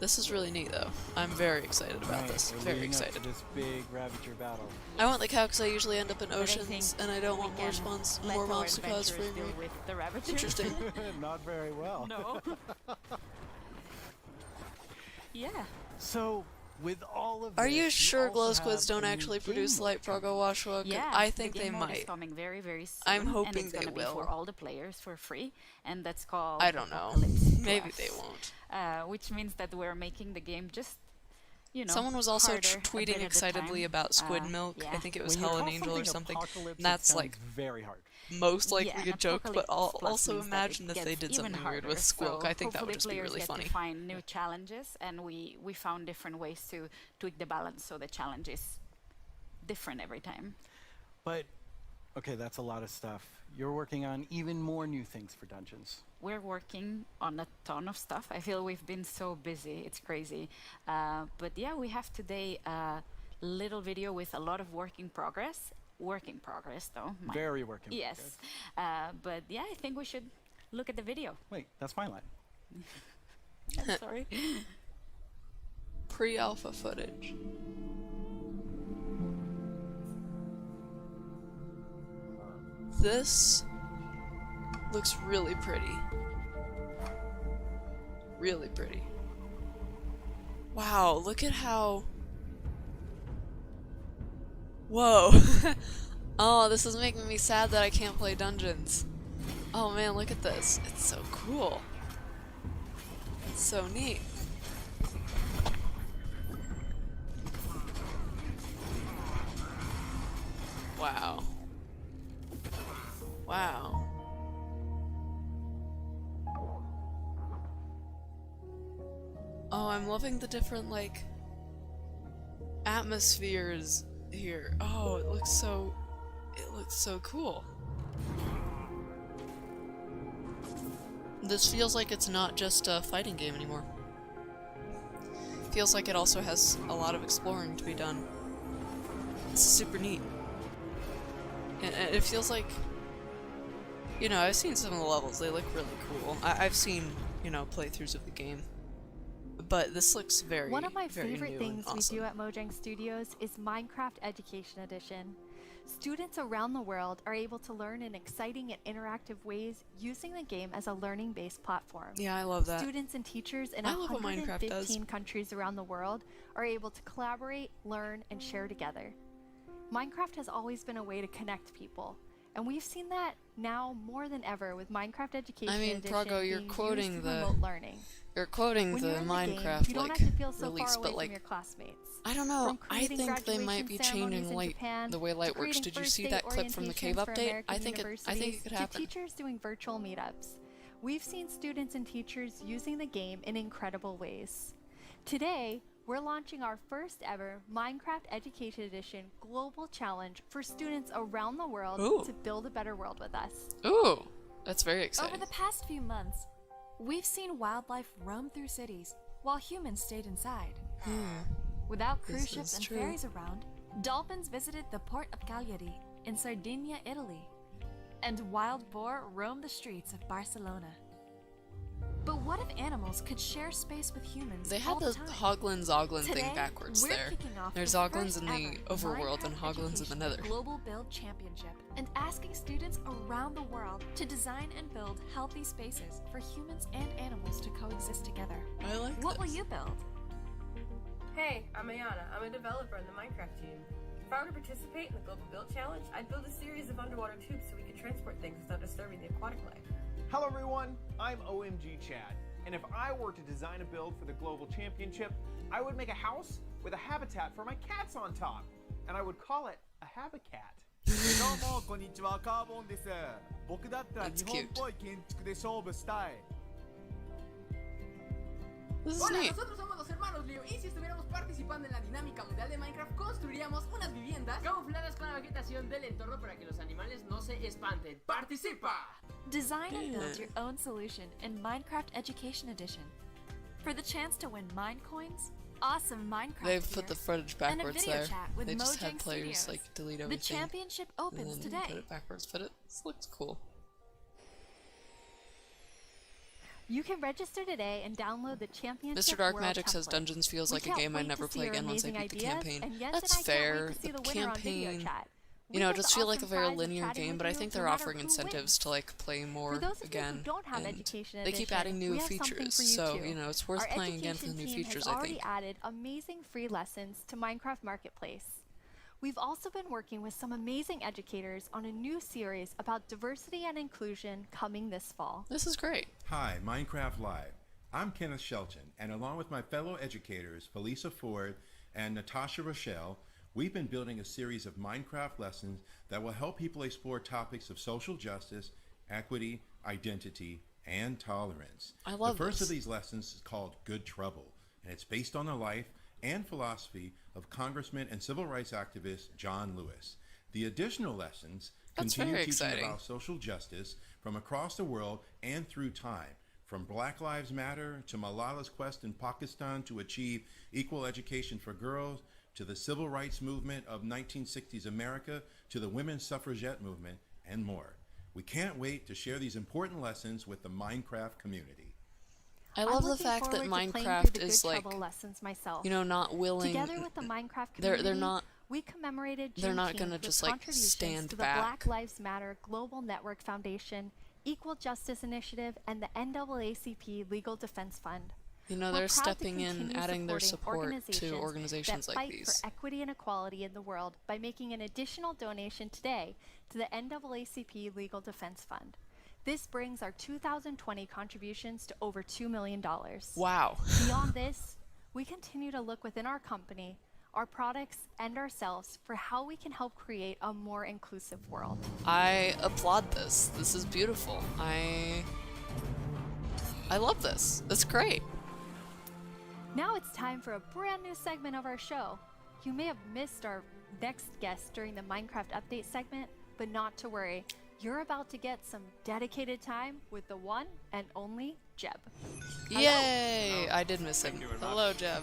This is really neat, though. I'm very excited about Right, this. we're Very leading up to excited. this big Ravager battle. I want the cow because I usually end up in But I think oceans, and I don't want more we spawns, can let more our mobs to cause adventurers free deal rate. with the Ravagers. Interesting. Not very well. No. Yeah. So, with all of Are this, you sure also glow have squids don't a new actually game produce mode light progo washwa? Yeah, I think the they game mode is might. coming very, very soon. I'm and hoping it's they gonna be for will. all the players for free, and that's called I don't know. Apocalypse Maybe Plus, they won't. which means that we're making the game just, you know, Someone was also harder a bit tweeting at a excitedly time. about squid milk. Yeah. I think it was When you Helen call Angel or something. apocalypse, And that's it like sounds very hard. most likely Yeah, a and joke, but Apocalypse Plus also means that imagine it if they gets did even something weird harder. with Squilk. So I think that would hopefully just be players really get funny. to find new challenges, and we found different ways to tweak the balance so the challenge is different every time. But, okay, that's a lot of stuff. You're working on even more new things for Dungeons. We're working on a ton of stuff. I feel we've been so busy. It's crazy. But yeah, we have today a little video with a lot of work in progress. Work in progress, though. Very work in Yes. But yeah, I think we should look at the video. Wait, that's my line. I'm sorry. Pre-alpha footage. This looks really pretty. Really pretty. Wow, look at how... Whoa. Oh, this is making me sad that I can't play dungeons. Oh man, look at this. It's so cool. It's so neat. Wow. Wow. Oh, I'm loving the different, like, atmospheres here. Oh, it looks so cool. This feels like it's not just a fighting game anymore. Feels like it also has a lot of exploring to be done. It's super neat. And it feels like, you know, I've seen some of the levels, they look really cool. I've seen, you know, playthroughs of the game. But this looks very, One of my very favorite new things and awesome. we do at Mojang Studios is Minecraft Education Edition. Students around the world are able to learn in exciting and interactive ways using the game as a learning-based platform. Yeah, I love that. Students and teachers in I love what Minecraft does. 115 countries around the world are able to collaborate, learn, and share together. Minecraft has always been a way to connect people, and we've seen that now more than ever with Minecraft Education I mean, Edition Prago, you're being quoting used in the remote learning. You're quoting When the you're in Minecraft game, you don't like have to feel so release, far away but from like your classmates. I don't know. From I creating think they might graduation be ceremonies changing in like Japan, the way light to works. creating Did you first see day that clip from the cave orientations for update? American I think it universities, could to happen. teachers doing virtual meetups. We've seen students and teachers using the game in incredible ways. Today, we're launching our first ever Minecraft Education Edition Global Challenge for students around the world Ooh. to build a better world with us. Ooh, that's very exciting. Over the past few months, we've seen wildlife roam through cities while humans stayed inside. Without cruise This ships is and true. ferries around, dolphins visited the port of Cagliari in Sardinia, Italy, and wild boar roamed the streets of Barcelona. But what if animals could share space with humans They all had the time? Hoglin Zoglin Today, thing backwards we're there. kicking off There's the Zoglins first in the ever overworld and Minecraft Hoglins in the Education nether. Global Build Championship and asking students around the world to design and build healthy spaces for humans and animals to coexist together. I like What will this. you build? Hey, I'm Ayana. I'm a developer in the Minecraft team. If I were to participate in the Global Build Challenge, I'd build a series of underwater tubes so we could transport things without disturbing the aquatic life. Hello everyone, I'm OMG Chad, and if I were to design a build for the Global Championship, I would make a house with a habitat for my cats on top, and I would call it a habitat. どうもこんにちは、カーボンです。僕だったら That's 日本っぽい建築で勝負したい。 This is Hola, neat. nosotros somos los hermanos Leo y si estuviéramos participando en la dinámica mundial de Minecraft construiríamos unas viviendas camufladas con la vegetación del entorno para que los animales no se espanten. ¡Participa! Design and build your own solution in Minecraft Education Edition. For the chance to win Mine Coins, awesome Minecraft They've put gear, the footage and a backwards video there. chat with They just Mojang had players Studios. like delete The everything. championship and opens then today. put it backwards, but it looks cool. You can register today and download the championship Mr. Dark World Magic says template. Dungeons feels We like a can't game I'd wait never to see play your again once I amazing beat the ideas, campaign. and Jens That's and I can't fair. wait to see The the winner on video campaign, chat. you We know, get just the feel like a awesome very prize of linear chatting game, with but I you think no they're matter offering who incentives wins. to like play more For those of again. you who don't have and Education they keep Edition, adding new we have something features, for you so too. you know it's worth Our playing again for the education new team features. has I already think. added amazing free lessons to Minecraft Marketplace. We've also been working with some amazing educators on a new series about diversity and inclusion coming this fall. This is great. Hi, Minecraft Live. I'm Kenneth Shelton, and along with my fellow educators, Felisa Ford and Natasha Rochelle, we've been building a series of Minecraft lessons that will help people explore topics of social justice, equity, identity, and tolerance. I love The first this. of these lessons is called Good Trouble, and it's based on the life and philosophy of Congressman and civil rights activist John Lewis. The additional lessons That's continue very teaching exciting. about social justice from across the world and through time, from Black Lives Matter to Malala's quest in Pakistan to achieve equal education for girls, to the civil rights movement of 1960s America, to the women's suffragette movement, and more. We can't wait to share these important lessons with the Minecraft community. I I'm love the looking fact that forward to playing through Minecraft the is Good like, Trouble lessons myself. you know, not willing. Together with the Minecraft They're community, not. we commemorated They're not Juneteenth gonna with just like contributions stand to the back. Black Lives Matter Global Network Foundation, Equal Justice Initiative, and the NAACP Legal Defense Fund. You know, We're they're proud to stepping in, continue adding their supporting support to organizations that like fight these. for equity and equality in the world by making an additional donation today to the NAACP Legal Defense Fund. This brings our 2020 contributions to over $2 million. Wow. Beyond this, we continue to look within our company, our products, and ourselves for how we can help create a more inclusive world. I applaud this. This is beautiful. I love this. That's great. Now it's time for a brand new segment of our show. You may have missed our next guest during the Minecraft update segment, but not to worry. You're about to get some dedicated time with the one and only Jeb. Yay! I did miss him. Hello, Jeb.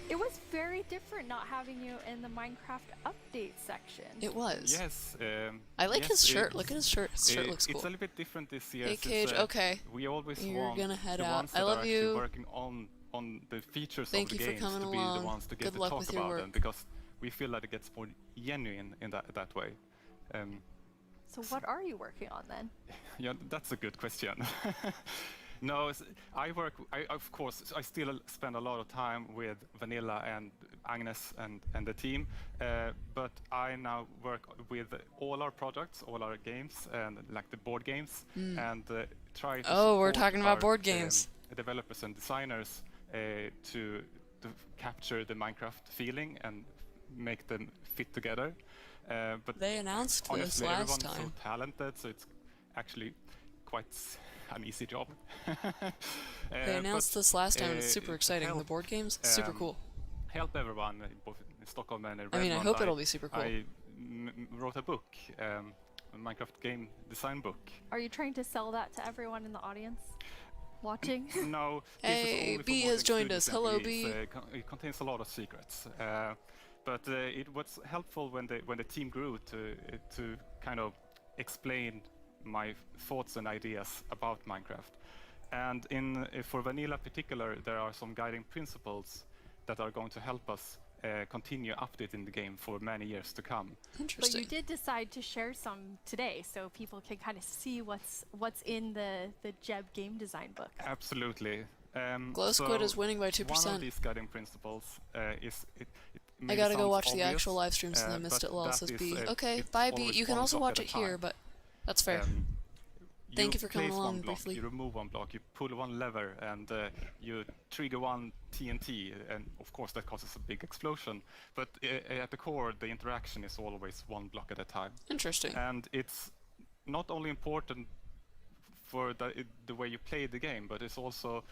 It was very different not having you in the Minecraft update section. It was. Yes. I like yes, his shirt. Look at his shirt. His shirt looks cool. It's a little bit different this year. Hey, since, Cage. Okay. We always You're want gonna head the out. ones I that love are you. actually working on the features Thank of the you for games coming to be along. the ones to get Good to luck talk with your about work. them, because we feel that it gets more genuine in that way. So what are you working on then? Yeah, that's a good question. No, of course, I still spend a lot of time with Vanilla and Agnes and the team, but I now work with all our projects, all our games, and like the board games, and try to Oh, we're support talking about our, board games. Developers and designers to capture the Minecraft feeling and make them fit together. But They announced this honestly, last everyone's time. so talented, so it's actually quite an easy job. They announced this last time. It's super exciting. The board games, super cool. Help everyone, both in Stockholm and in I mean, I Redmond. hope it'll be super cool. I wrote a book, a Minecraft game design book. Are you trying to sell that to everyone in the audience? watching? No. Hey, this is only for B Mojang has joined us. Studios Hello, employees. B. It contains a lot of secrets. But it was helpful when the team grew to kind of explain my thoughts and ideas about Minecraft. And for vanilla particular, there are some guiding principles that are going to help us continue updating the game for many years to come. But you did decide to share some today, so people can kind of see what's in the Jeb game design book. Absolutely. Glow Squid is winning by 2%. One of these guiding principles is it I gotta go watch obvious, the actual live stream since I missed it. Lol, says B. Okay, bye B. You can also watch it here, but that's fair. Thank you for coming along briefly. You remove one block, you pull one lever, and you trigger one TNT, and of course that causes a big explosion. But at the core, the interaction is always one block at a time. Interesting. And it's not only important for the way you play the game, but it's also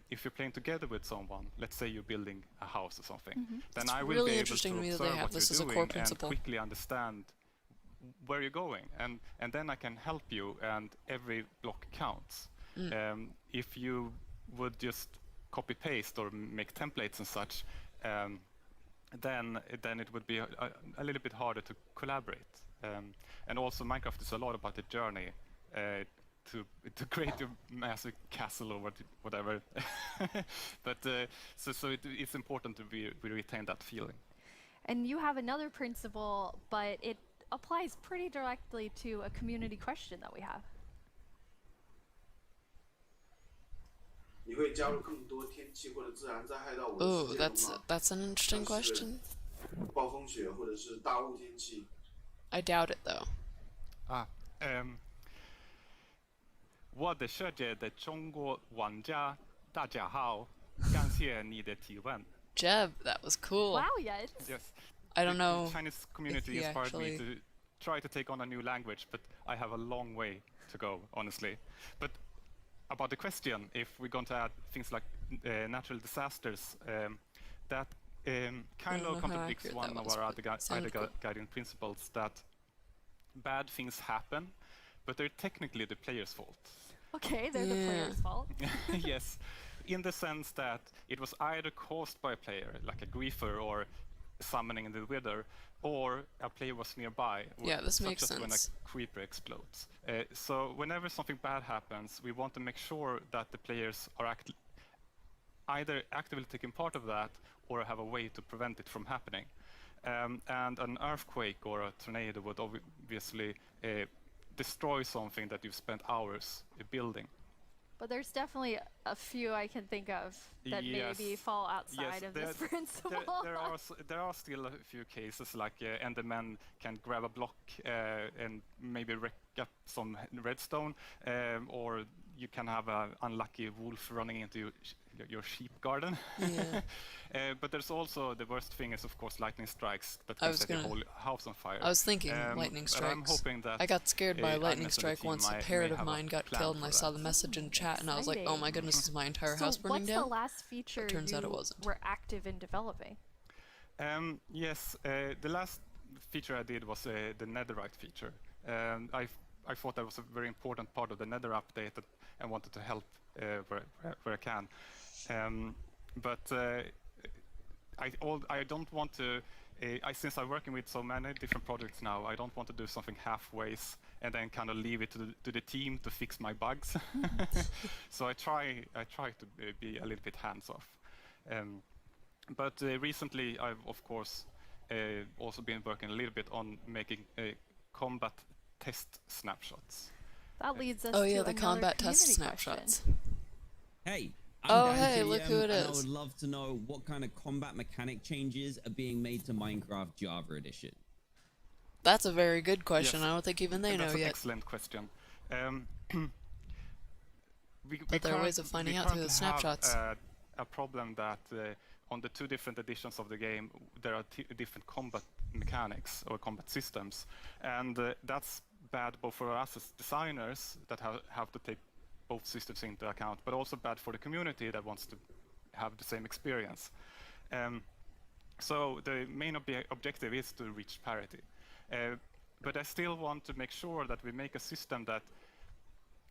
if you're playing together with someone, let's say you're building a house or something, then It's I will really be able interesting to to me that observe they have what this you're as a doing core and principle. quickly understand where you're going, and then I can help you, and every block counts. If you would just copy paste or make templates and such, then it would be a little bit harder to collaborate. And also Minecraft is a lot about the journey to create a massive castle or whatever. But so it's important to we retain that feeling. And you have another principle, but it applies pretty directly to a community question that we have. Ooh, that's an interesting question. I doubt it though. 我的世界的中国玩家大家好，感谢你的提问。 Jeb, that was cool. Wow, yes. Yes. I don't know. The Chinese community if he inspired me actually... to try to take on a new language, but I have a long way to go, honestly. But about the question, if we're going to add things like natural disasters, that kind of contradicts one of our other guiding principles, that bad things happen, but they're technically the player's fault. Okay, they're the player's fault. Yes, in the sense that it was either caused by a player, like a griefer or summoning in the wither, or a player was nearby. Yeah, this makes such as when a sense. creeper explodes. So whenever something bad happens, we want to make sure that the players are either actively taking part of that or have a way to prevent it from happening. And an earthquake or a tornado would obviously destroy something that you've spent hours building. But there's definitely a few I can think of that maybe fall outside of this principle. There are still a few cases, like Endermen can grab a block and maybe wreck up some redstone, or you can have an unlucky wolf running into your sheep garden. Yeah. But there's also the worst thing is, of course, lightning strikes that can set your whole house on fire. I was thinking lightning strikes. I'm hoping that I got scared by a lightning Agnes and strike the team once. A may parrot of have a mine got plan killed, and for I saw that. the message in chat, and I was like, "Oh my goodness, is my entire house burning what's down?" the last feature It turns out it you wasn't. were active in developing? Yes, the last feature I did was the netherite feature. I thought that was a very important part of the nether update that I wanted to help where I can. But I don't want to, since I'm working with so many different projects now, I don't want to do something halfways and then kind of leave it to the team to fix my bugs. So I try to be a little bit hands-off. But recently I've, of course, also been working a little bit on making combat test snapshots. That leads us Oh to yeah, the another combat test community snapshots. Hey. Oh, Dan hey, KM, look who it and I is. would love to know what kind of combat mechanic changes are being made to Minecraft Java Edition. That's a very good question. Yes. I don't think even they know That's an yet. excellent question. But there are ways of finding out through the snapshots. A problem that on the two different editions of the game, there are different combat mechanics or combat systems, and that's bad both for us as designers that have to take both systems into account, but also bad for the community that wants to have the same experience. So the main objective is to reach parity. But I still want to make sure that we make a system that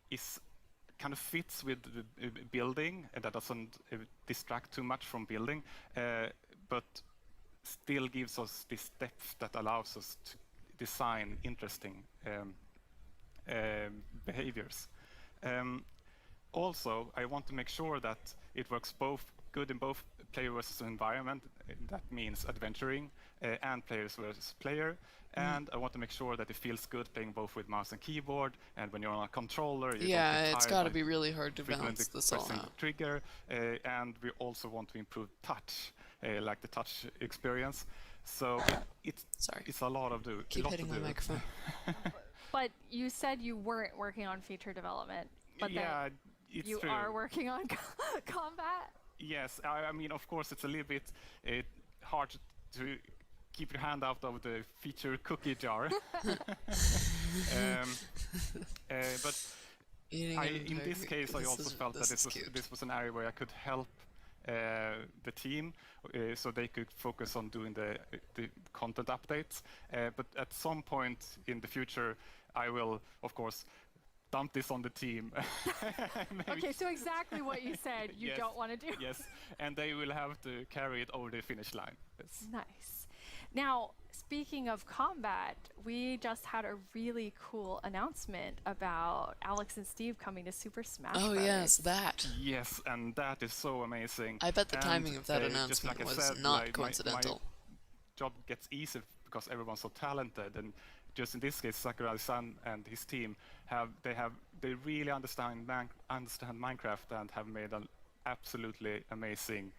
is kind of fits with the building, and that doesn't distract too much from building, but still gives us this depth that allows us to design interesting behaviors. Also, I want to make sure that it works both good in both player versus environment. That means adventuring and players versus player. And I want to make sure that it feels good playing both with mouse and keyboard. And when you're on a controller, you don't get it's tired got to by be really hard to frequently balance this all pressing out. the trigger. And we also want to improve touch, like the touch experience. So it's a lot of do. Keep lot hitting to my do. microphone. But you said you weren't working on feature development, but Yeah, that it's you true. are working on combat. Yes, I mean, of course, it's a little bit hard to keep your hand out of the feature cookie jar. But in this case, I also felt that this was an area where I could help the team, so they could focus on doing the content updates. But at some point in the future, I will, of course, dump this on the team. Okay, so exactly what you said you Yes, don't want to do. Yes, and they will have to carry it over the finish line. Yes. Nice. Now, speaking of combat, we just had a really cool announcement about Alex and Steve coming to Super Smash Oh Bros. yes, that. Yes, and that is so amazing. I bet the And, timing of that just announcement like I was said, not my coincidental. job gets easier because everyone's so talented, and just in this case, Sakurai-san and his team they really understand Minecraft and have made an absolutely amazing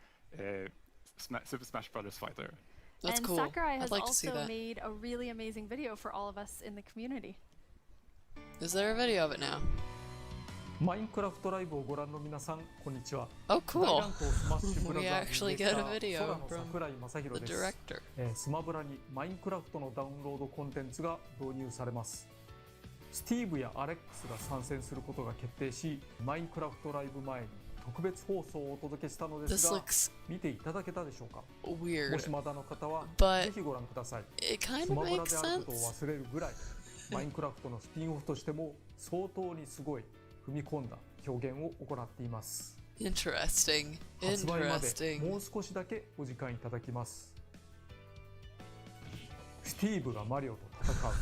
Super Smash Brothers fighter. That's and cool. Sakurai I'd has like to see also that. made a really amazing video for all of us in the community. Is there a video of it now? マインクラフトライブをご覧の皆さん、こんにちは。 Oh, cool. 大乱闘スマッシュブラ We ザーズ actually で get した a video 空の from 桜井正 the 宏です。 director. スマブラにマインクラフトのダウンロードコンテンツが導入されます。スティーブやアレックスが参戦することが決定し、マインクラフトライブ前に特別放送をお届けしたのです This が、 looks 見ていただけたでしょうか。 weird, もしまだの方は but ぜひご覧ください。 it kind ス of マブラ makes であることを sense. 忘れるぐらい、マインクラフトのスピンオフとしても相当にすごい踏み込んだ表現を行っています。 Interesting. 発売まで Interesting. もう少しだけお時間いただきます。スティーブがマリオと戦う。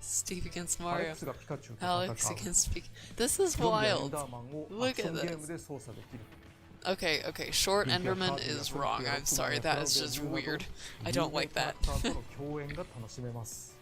Steve against アレッ Mario. クスがピカチュウと Alex 戦う。 against Pikachu. This is ゾンビやエン wild. ダーマンをア Look クショ at ンゲーム this. で操作できる。 Okay, okay. Short Enderman is wrong. I'm sorry. That is just weird. I don't like that. との共演が楽しめます。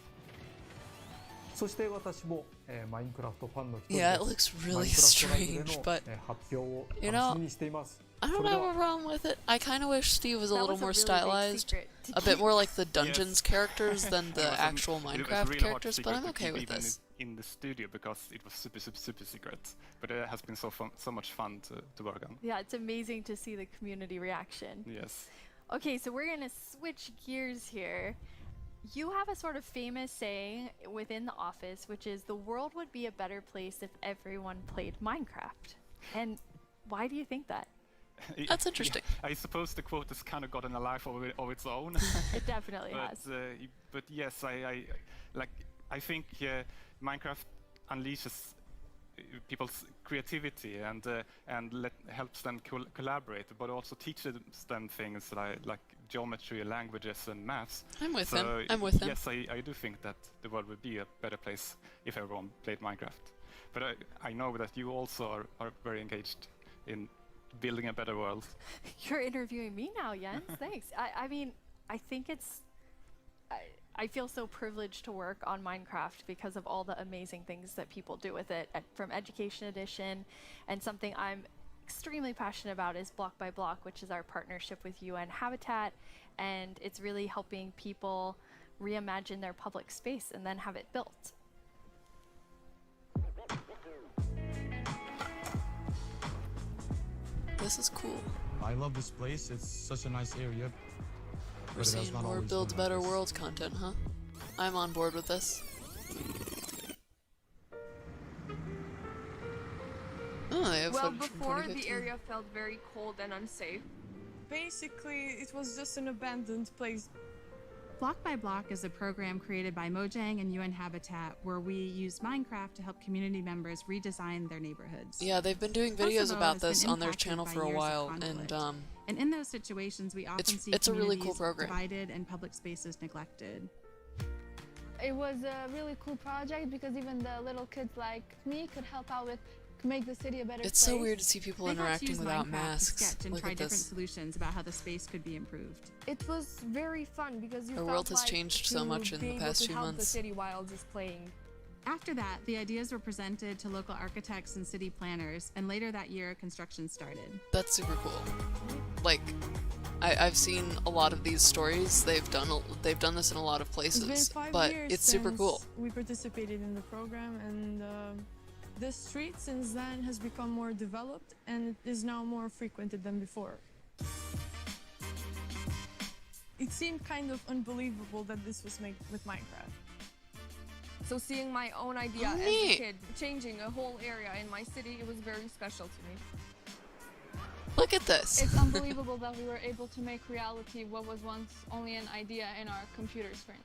そして私も、マインクラフトファンの一人です。 Yeah, it looks really マインクラフトライブでの strange, but 発表を you 楽 know, しみにしています。 I don't have a problem with it. I kind of wish Steve was a That little was a more really big stylized, secret to a bit keep. more like the Dungeons characters than It the was actual it was Minecraft really hard characters, but secret I'm to okay keep with even this. in the studio because it was super secret. But it has been so much fun to work on. Yeah, it's amazing to see the community reaction. Yes. Okay, so we're going to switch gears here. You have a sort of famous saying within the office, which is the world would be a better place if everyone played Minecraft. And why do you think that? That's interesting. I suppose the quote has kind of gotten a life of its own. It definitely but, has. But yes, I think Minecraft unleashes people's creativity and helps them collaborate, but also teaches them things like geometry, languages, and maths. I'm with so him. I'm with him. Yes, I do think that the world would be a better place if everyone played Minecraft. But I know that you also are very engaged in building a better world. You're interviewing me now, Jens. Thanks. I mean, I think it's... I feel so privileged to work on Minecraft because of all the amazing things that people do with it, from Education Edition, and something I'm extremely passionate about is Block by Block, which is our partnership with UN Habitat, and it's really helping people reimagine their public space and then have it built. This is cool. I love this place. It's such a nice area. We're seeing more Build Better Worlds content, huh? I'm on board with this. Oh, they have Well, footage from before the 2015. area felt very cold and unsafe. Basically, it was just an abandoned place. Block by Block is a program created by Mojang and UN Habitat where we use Minecraft to help community members redesign their neighborhoods. Yeah, they've been doing videos Kosovo about has been this on their impacted channel by for a years of while, conflict. and in those situations, we often see it's a really cool communities program. divided and public spaces neglected. It was a really cool project because even the little kids like me could help out with make the city a better place. It's so weird to see people They got to interacting use without Minecraft masks. to sketch and Look try at different this. solutions about how the space could be improved. It was very fun because you Our felt world has like changed so to much in be the able past to few help months. the city while just playing. After that, the ideas were presented to local architects and city planners, and later that year, construction started. That's super cool. Like, I've seen a lot of these stories. They've done this in a lot of places, It's been 5 but years it's super since cool. we participated in the program, and the street since then has become more developed and it is now more frequented than before. It seemed kind of unbelievable that this was made with Minecraft. So seeing my own idea as a Neat. kid changing a whole area in my city, it was very special to me. Look at this. It's unbelievable that we were able to make reality what was once only an idea in our computer screen.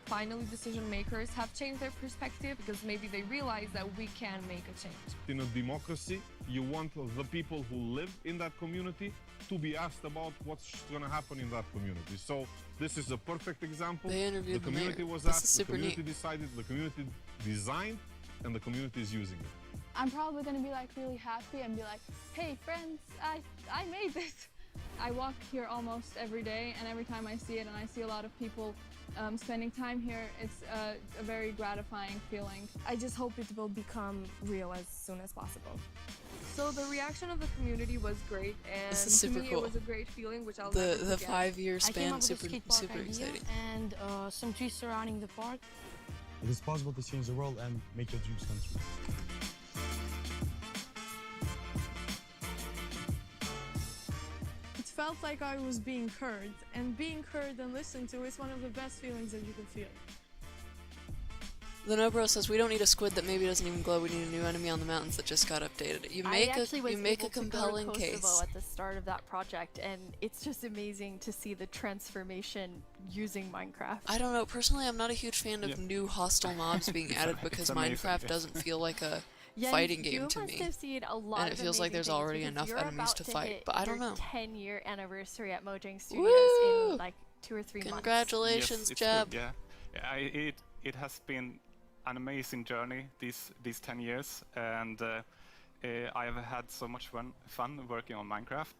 Finally, decision makers have changed their perspective because maybe they realize that we can make a change. In a democracy, you want the people who live in that community to be asked about what's going to happen in that community. So this is a perfect example. They interviewed the the community mayor. was This asked, is the super community neat. decided, the community designed, and the community is using it. I'm probably gonna be like really happy and be like, hey friends, I made this. I walk here almost every day, and every time I see it and I see a lot of people spending time here, it's a very gratifying feeling. I just hope it will become real as soon as possible. So the reaction of the community was great, and This is super to me cool. it was a great feeling, which I'll never The forget. 5-year I came up span, with a super skate park idea exciting. and some trees surrounding the park. It is possible to change the world and make your dreams come true. It felt like I was being heard, and being heard and listened to is one of the best feelings that you can feel. The Nobro says we don't need a squid that maybe doesn't even glow. We need a new enemy on the mountains that just got updated. You make a compelling Kosovo case. at the start of that project, and it's just amazing to see the transformation using Minecraft. I don't know. Personally, I'm not a huge fan of new hostile mobs being added because amazing, Minecraft yeah. doesn't feel like a Yeah, fighting you game to must me. have seen a lot And it of feels like amazing there's things already because enough you're enemies about to to fight, hit but I don't your know. 10-year anniversary at Mojang Studios Woo! in like 2 or 3 months. Congratulations, Yes, it's Jeb. good, yeah, it has been an amazing journey these 10 years, and I have had so much fun working on Minecraft.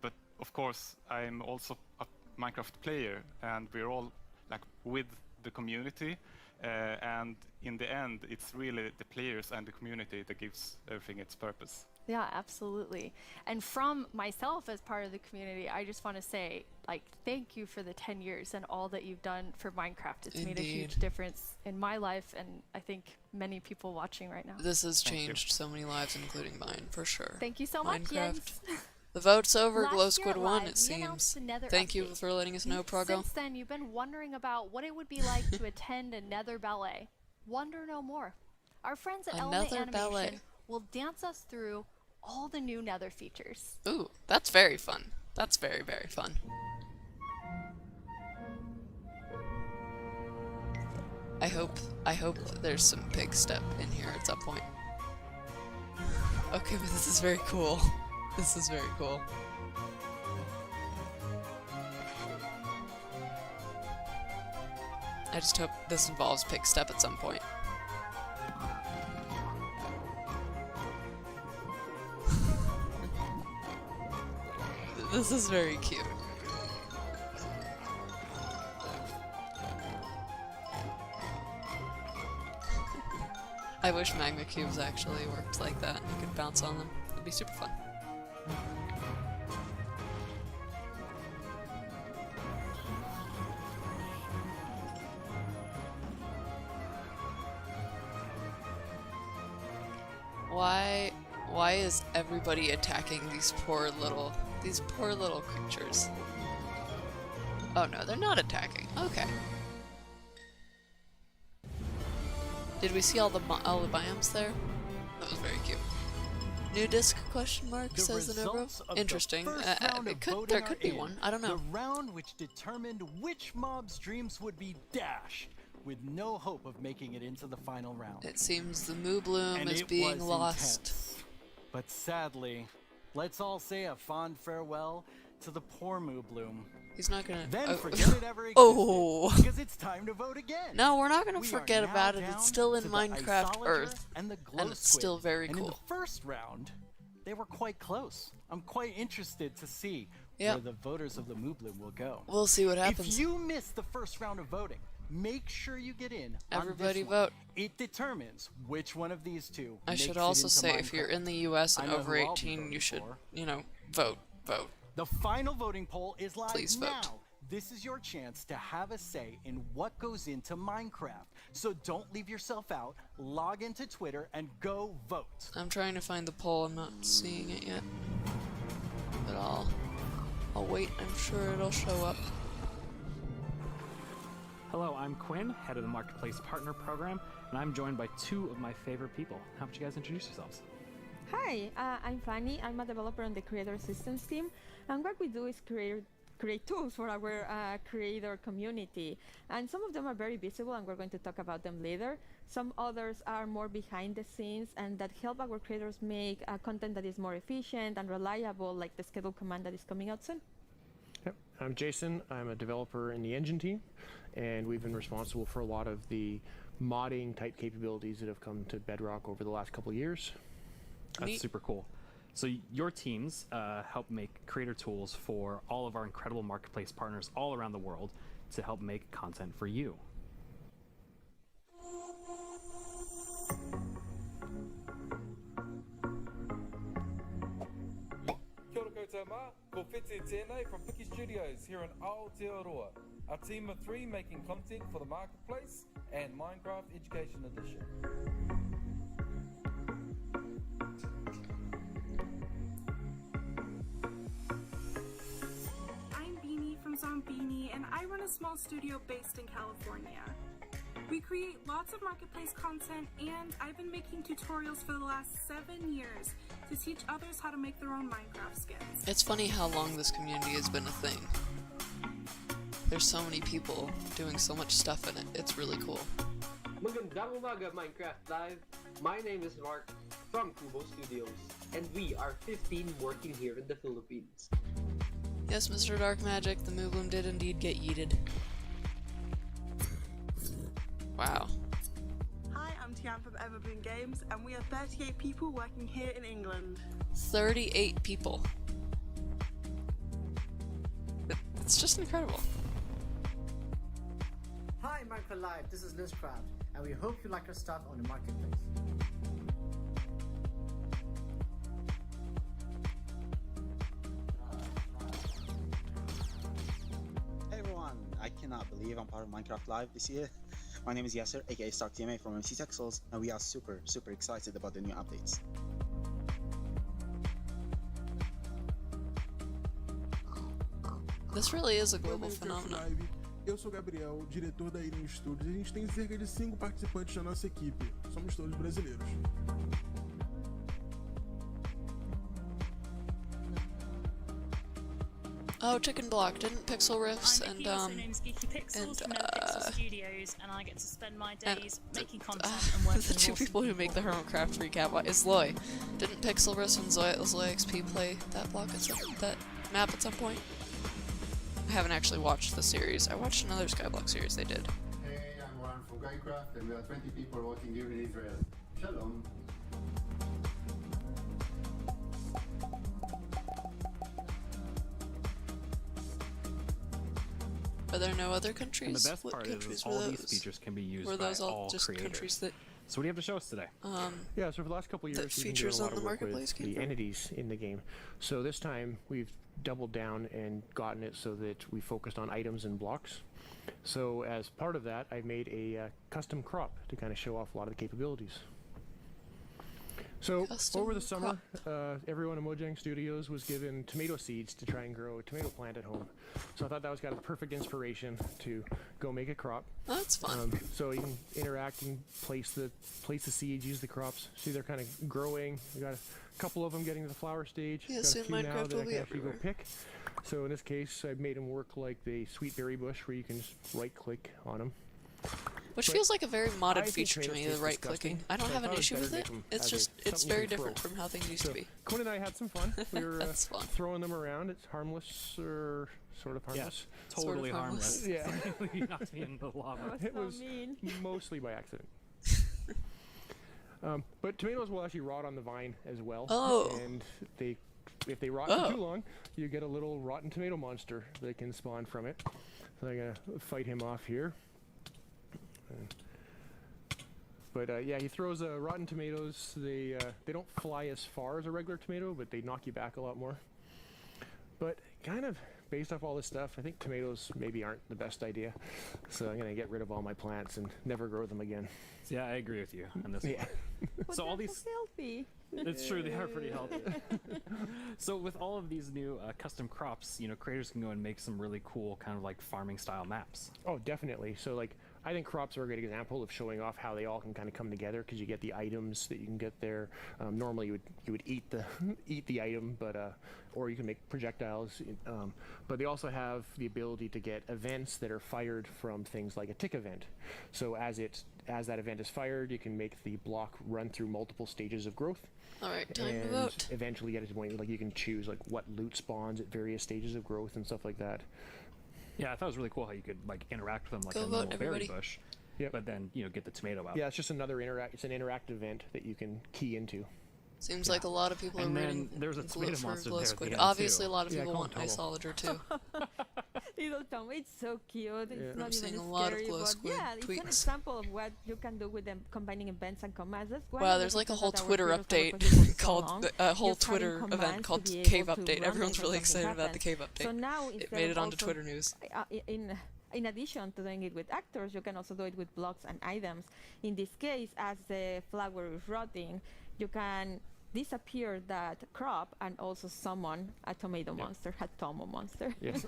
But of course, I'm also a Minecraft player, and we're all like with the community. And in the end, it's really the players and the community that gives everything its purpose. Yeah, absolutely. And from myself as part of the community, I just want to say, like, thank you for the 10 years and all that you've done for Minecraft. It's made a huge Indeed. difference in my life, and I think many people watching right now. This has Thank you. changed so many lives, including mine, for sure. Thank you so much, Minecraft. Jens. The vote's over, Last Glow year Squid at won, Live, it we announced seems. the Nether Thank you update. for letting us know, Progo. Since then, you've been wondering about what it would be like to attend a Nether ballet. Wonder no more. Our friends at A Element Nether Animation ballet. will dance us through all the new Nether features. Ooh, that's very fun. That's very, very fun. I hope there's some pig step in here at some point. Okay, but this is very cool. This is very cool. I just hope this involves pig step at some point. This is very cute. I wish magma cubes actually worked like that and you could bounce on them. It'd be super fun. Why is everybody attacking these poor little creatures? Oh no, they're not attacking. Okay. Did we see all the biomes there? That was very cute. New disc question mark The says the Nobro. results of Interesting. the first round of voting There are could be in. one. I don't know. The round which determined which mob's dreams would be dashed, with no hope of making it into the final round. It seems the Moo Bloom And is it being was lost. intense. But sadly, let's all say a fond farewell to the poor Moo Bloom. He's not gonna. Then forget it ever existed, Oh. because it's time to vote again. No, we're not gonna We forget are now about it. down It's still in to the Minecraft Isolager Earth, and, the and it's Glow still Squid. very And cool. in the first round, they were quite close. I'm quite interested to see Yep. where the voters of the Moo Bloom will go. We'll see what happens. If you miss the first round of voting, make sure you get in. on Everybody this one. vote. It determines which one of these two. I should makes it also into say, if you're Minecraft. in the U.S. and I know over who I'll be 18, voting you should, for. vote. Vote. The final voting poll is live Please vote. now. This is your chance to have a say in what goes into Minecraft. So don't leave yourself out. Log into Twitter and go vote. I'm trying to find the poll. I'm not seeing it yet. But I'll wait. I'm sure it'll show up. Hello, I'm Quinn, head of the Marketplace Partner Program, and I'm joined by two of my favorite people. How about you guys introduce yourselves? Hi, I'm Fanny. I'm a developer on the Creator Assistance team, and what we do is create tools for our creator community. And some of them are very visible, and we're going to talk about them later. Some others are more behind the scenes and that help our creators make content that is more efficient and reliable, like the schedule command that is coming out soon. Yep. I'm Jason. I'm a developer in the engine team, and we've been responsible for a lot of the modding type capabilities that have come to Bedrock over the last couple of years. That's super cool. So your teams help make creator tools for all of our incredible marketplace partners all around the world to help make content for you. Kia ora koutou mā, ko Whete tēnei from Piki Studios here in Aotearoa. A team of 3 making content for the marketplace and Minecraft Education Edition. I'm Beanie from Zombini, and I run a small studio based in California. We create lots of marketplace content, and I've been making tutorials for the last 7 years to teach others how to make their own Minecraft skins. It's funny how long this community has been a thing. There's so many people doing so much stuff in it. It's really cool. Magandang umaga, Minecraft Live. My name is Mark from Kubo Studios, and we are 15 working here in the Philippines. Yes, Mr. Dark Magic, the Moo Bloom did indeed get yeeted. Wow. Hi, I'm Tian from Everboom Games, and we are 38 people working here in England. 38 people. It's just incredible. Hi, Minecraft Live, this is Lizcraft, and we hope you like our stuff on the marketplace. Hey everyone, I cannot believe I'm part of Minecraft Live this year. My name is Yasser, aka StarkTMA from MC Texels, and we are super excited about the new updates. This really is a global phenomenon. Eu sou Gabriel, diretor da Irim Studios, e a gente tem cerca de 5 participantes na nossa equipe. Somos todos brasileiros. Oh, Chicken Block, didn't Pixel Riffs I'm Vicky, also known as Geeky Pixels from Pixel Studios, and I get to spend my days making content and working the with two awesome people who make the Hermitcraft recap is Loy. Didn't Pixel Riffs and Zoya XP play that block that map at some point? I haven't actually watched the series. I watched another Skyblock series they did. Hey, I'm Warren from Guycraft, and we are 20 people working here in Israel. Shalom. Are there no other countries? And the best What part countries is were all those? these features can be used Were by those all just creators. countries that? So what do you have to show us today? Yeah, so for the last couple of that years, we've been doing features a on lot the of work marketplace with came the from? entities in the game. So this time, we've doubled down and gotten it so that we focused on items and blocks. So as part of that, I made a custom crop to kind of show off a lot of the capabilities. So Custom over the summer, everyone in Mojang Studios was given tomato seeds to try and grow a tomato plant at home. So I thought that was kind of the perfect inspiration to go make a crop. Oh, that's fun. So you can interact and place the seeds, use the crops. See, they're kind of growing. We got a couple of them getting to the flower stage. Yeah, got a soon few now Minecraft that will I be can actually go everywhere. pick. So in this case, I made them work like the sweet berry bush, where you can just right-click on them. Which But feels like a very modded I think feature to tomatoes me, the taste right clicking. disgusting, I don't so have an thought issue better with to it. make 'em It's as just, it's something you very can different throw. from how things used So to be. Quinn and I had some fun. We were That's fun. throwing them around. It's harmless or sort of harmless. Totally harmless. Yeah. You knocked me in the lava. It was mostly by accident. But tomatoes will actually rot on the vine as well. Oh. And if they rot for too long, you get a little rotten tomato monster that can spawn from it. So I'm gonna fight him off here. But yeah, he throws rotten tomatoes. They don't fly as far as a regular tomato, but they knock you back a lot more. But kind of based off all this stuff, I think tomatoes maybe aren't the best idea. So I'm gonna get rid of all my plants and never grow them again. Yeah, I agree with you on this Yeah. one. So all these, healthy. it's true, they are pretty healthy. So with all of these new custom crops, you know, creators can go and make some really cool kind of like farming style maps. Oh, definitely. So like, I think crops are a great example of showing off how they all can kind of come together, because you get the items that you can get there. Normally you would eat the item, but or you can make projectiles. But they also have the ability to get events that are fired from things like a tick event. So as that event is fired, you can make the block run through multiple stages of growth. All right, time and to vote. Eventually get it to the point like you can choose like what loot spawns at various stages of growth and stuff like that. Yeah, I thought it was really cool how you could like interact with them like Go a vote, normal berry everybody. bush. Yep. But then, you know, get the tomato out. Yeah, it's just another it's an interactive event that you can key into. Seems like a lot of people And are then rooting there's a tomato for monster Glow there at the Squid. end, Obviously, too. a lot of Yeah, people call want him Ice Total. Solider too. Little Tom, it's so cute. It's I'm not seeing even a lot of scary, Glow but Squid yeah, it's an tweets. example of what you can do with them combining events and commands. That's one Wow, of the there's like a things whole that our Twitter creators have update worked with for so called long, a whole just having Twitter commands event to called be Cave able to Update. run Everyone's when really something excited about the happens. Cave Update. So now It instead made it of onto also, Twitter news. in addition to doing it with actors, you can also do it with blocks and items. In this case, as the flower is rotting, you can disappear that crop and also summon a tomato monster, a tomo monster. Yes.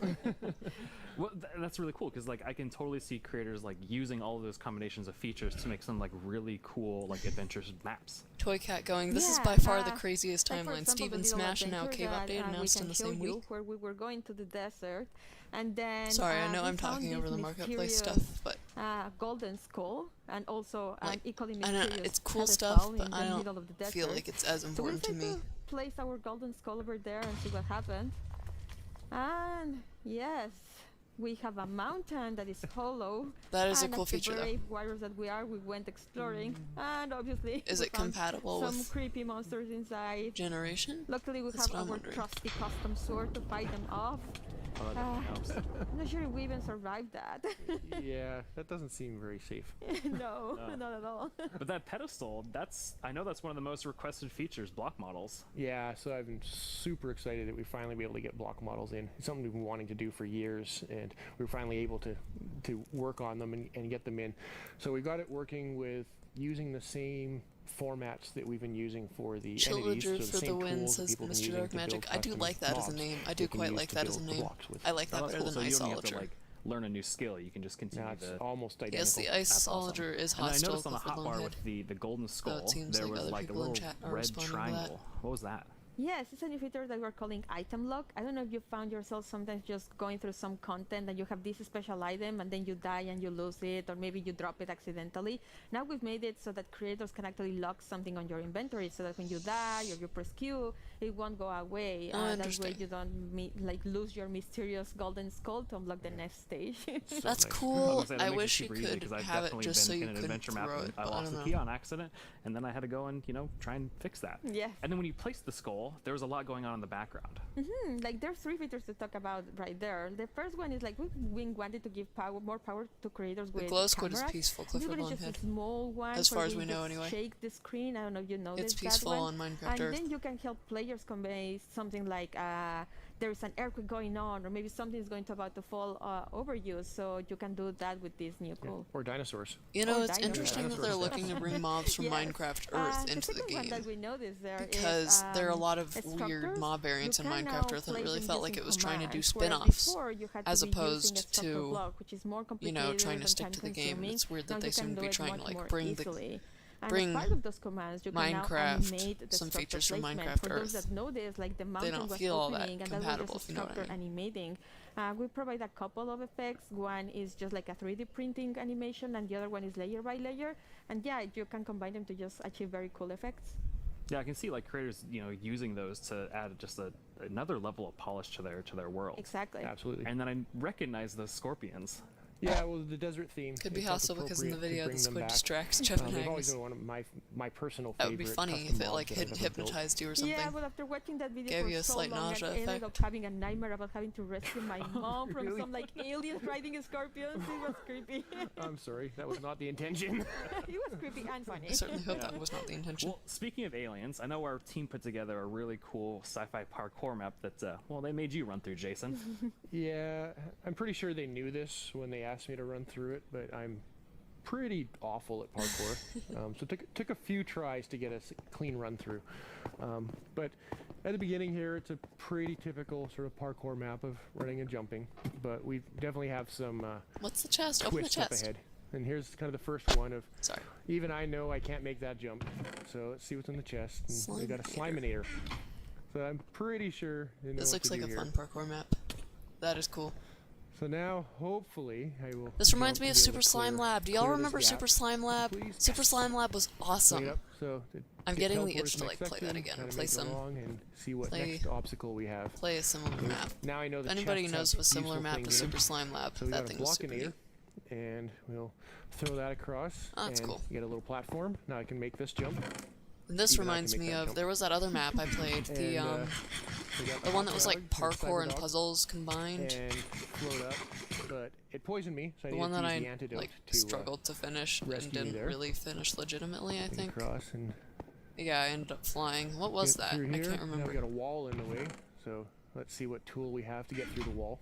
Well, that's really cool because like I can totally see creators like using all of those combinations of features to make some like really cool like adventures maps. Toy Cat going, this is Yeah, by far the like, craziest for timeline. example, Steven the little Smash and now adventure Cave that, Update we announced can in the show same you, week. where we were going to the desert, and then Sorry, I know we I'm found talking this over the marketplace mysterious, stuff, but golden skull, and also an like, equally I know mysterious it's cool pedestal stuff, in but the I middle of the don't feel desert. like it's as So we important to decided me. to place our golden skull over there and see what happened. And yes, we have a mountain that is hollow. That is a and cool as the feature, though. brave warriors that we are, we went exploring, and obviously Is we it found compatible some with creepy monsters inside. Generation? Luckily, we That's what have I'm our wondering. trusty custom sword to fight them off. Oh, that helps. I'm not sure if we even survived that. Yeah, that doesn't seem very safe. No, not at all. But that pedestal, I know that's one of the most requested features, block models. Yeah, so I've been super excited that we finally be able to get block models in. It's something we've been wanting to do for years, and we were finally able to work on them and get them in. So we got it working with using the same formats that we've been using for the entities, so Chillagers the for the same win, tools that says people have been Mr. using Dark to Magic. build I do custom like that as a mobs, name. I we do can quite use like to that as a build the name. blocks with. I like that Oh, that's better cool. than So you Ice don't have to Solider. like learn a new skill. You can just continue Now it's the almost identical. Yes, the Ice That's awesome. Solider is And I hostile noticed on the with long hotbar head. with the golden skull, it seems there like was other like a people in little chat are red responding to that. triangle. What was that? Yes, it's a new feature that we're calling item lock. I don't know if you found yourself sometimes just going through some content and you have this special item and then you die and you lose it, or maybe you drop it accidentally. Now we've made it so that creators can actually lock something on your inventory so that when you die or you press Q, it won't go away. Oh, That way interesting. you don't lose your mysterious golden skull to unlock the next stage. That's I cool. was gonna say, that I makes it wish you super easy, could 'cause I've have it definitely just so been you in an couldn't adventure map throw and it, I but I lost don't the know. key on accident, and then I had to go and try and fix that. Yes. And then when you place the skull, there was a lot going on in the background. Like there's three features to talk about right there. The first one is like we wanted to give more power to creators with Glow Squid is cameras. peaceful, This Clifford one is just Longhead. a small one. As far where as we know, just anyway. Shake the screen. I don't know if you noticed It's that peaceful one. on Minecraft And Earth. then you can help players convey something like there's an earthquake going on, or maybe something is going to about to fall over you. So you can do that with this new cool. Or dinosaurs. You know, it's interesting that they're looking to bring mobs from Minecraft Earth into the game. That we noticed there because there are a lot of weird mob variants in Minecraft Earth, and it really felt like it was trying to do spin-offs as opposed to, you know, trying to stick to the game. It's weird that they seem to be trying to like bring part of those commands, you can Minecraft, some features from Minecraft For those that know this, like the mountain they don't was feel all opening, that and that compatible, was just a if you know what I structure mean. animating. We provide a couple of effects. One is just like a 3D printing animation, and the other one is layer by layer. And yeah, you can combine them to just achieve very cool effects. Yeah, I can see like creators, you know, using those to add just another level of polish to their world. Exactly. Absolutely. And then I recognize the scorpions. Yeah, well, the desert theme could be hostile because in the video the squid distracts Jeff and They've always Agnes. been one of my personal That favorite. would be funny if it like hypnotized you or something. Yeah, but after watching that video Gave for you a so slight long, nausea I ended effect. up having a nightmare about having to rescue my mom from Really? some like aliens riding scorpions. It was creepy. I'm sorry, that was not the intention. It was creepy and funny. I certainly hope that was not the intention. Well, speaking of aliens, I know our team put together a really cool sci-fi parkour map that, well, they made you run through, Jason. Yeah, I'm pretty sure they knew this when they asked me to run through it, but I'm pretty awful at parkour. So it took a few tries to get a clean run through. But at the beginning here, it's a pretty typical sort of parkour map of running and jumping. But we definitely have some What's the chest? Open the twists up chest. ahead. And here's kind of the first one of. Sorry. Even I know I can't make that jump. So let's see what's in the chest. And we got a Sliminator. So I'm pretty sure they know This what looks to like do a here. fun parkour map. That is cool. So now, hopefully, I will. This reminds jump me and of be able Super to Slime clear- Lab. Do y'all clear this remember gap. Super Slime Lab? Super Slime Lab was awesome. Yep. So I'm get getting the teleported itch to to next like play that section, again. kinda Play make it some. along and see what play- next obstacle we have. Play a similar So map. Now I know If the anybody chests knows have of a similar useful map to things in Super them. Slime Lab, So we that got a thing was super Blockinator, neat. and we'll throw that across. Oh, that's and cool. You get a little platform. Now I can make this jump. And this Even I can reminds make me that of jump. there was that other map I played, And, we got the one that was like hot dog, parkour and Cyberdog, puzzles combined. and float up, but it poisoned me, so I The needed one to that use I the antidote like to struggled to finish and rescue me didn't there. really finish legitimately. I Get think. across and Yeah, I ended up flying. What was get that? through I here. can't Now we remember. got a wall in the way, so let's see what tool we have to get through the wall.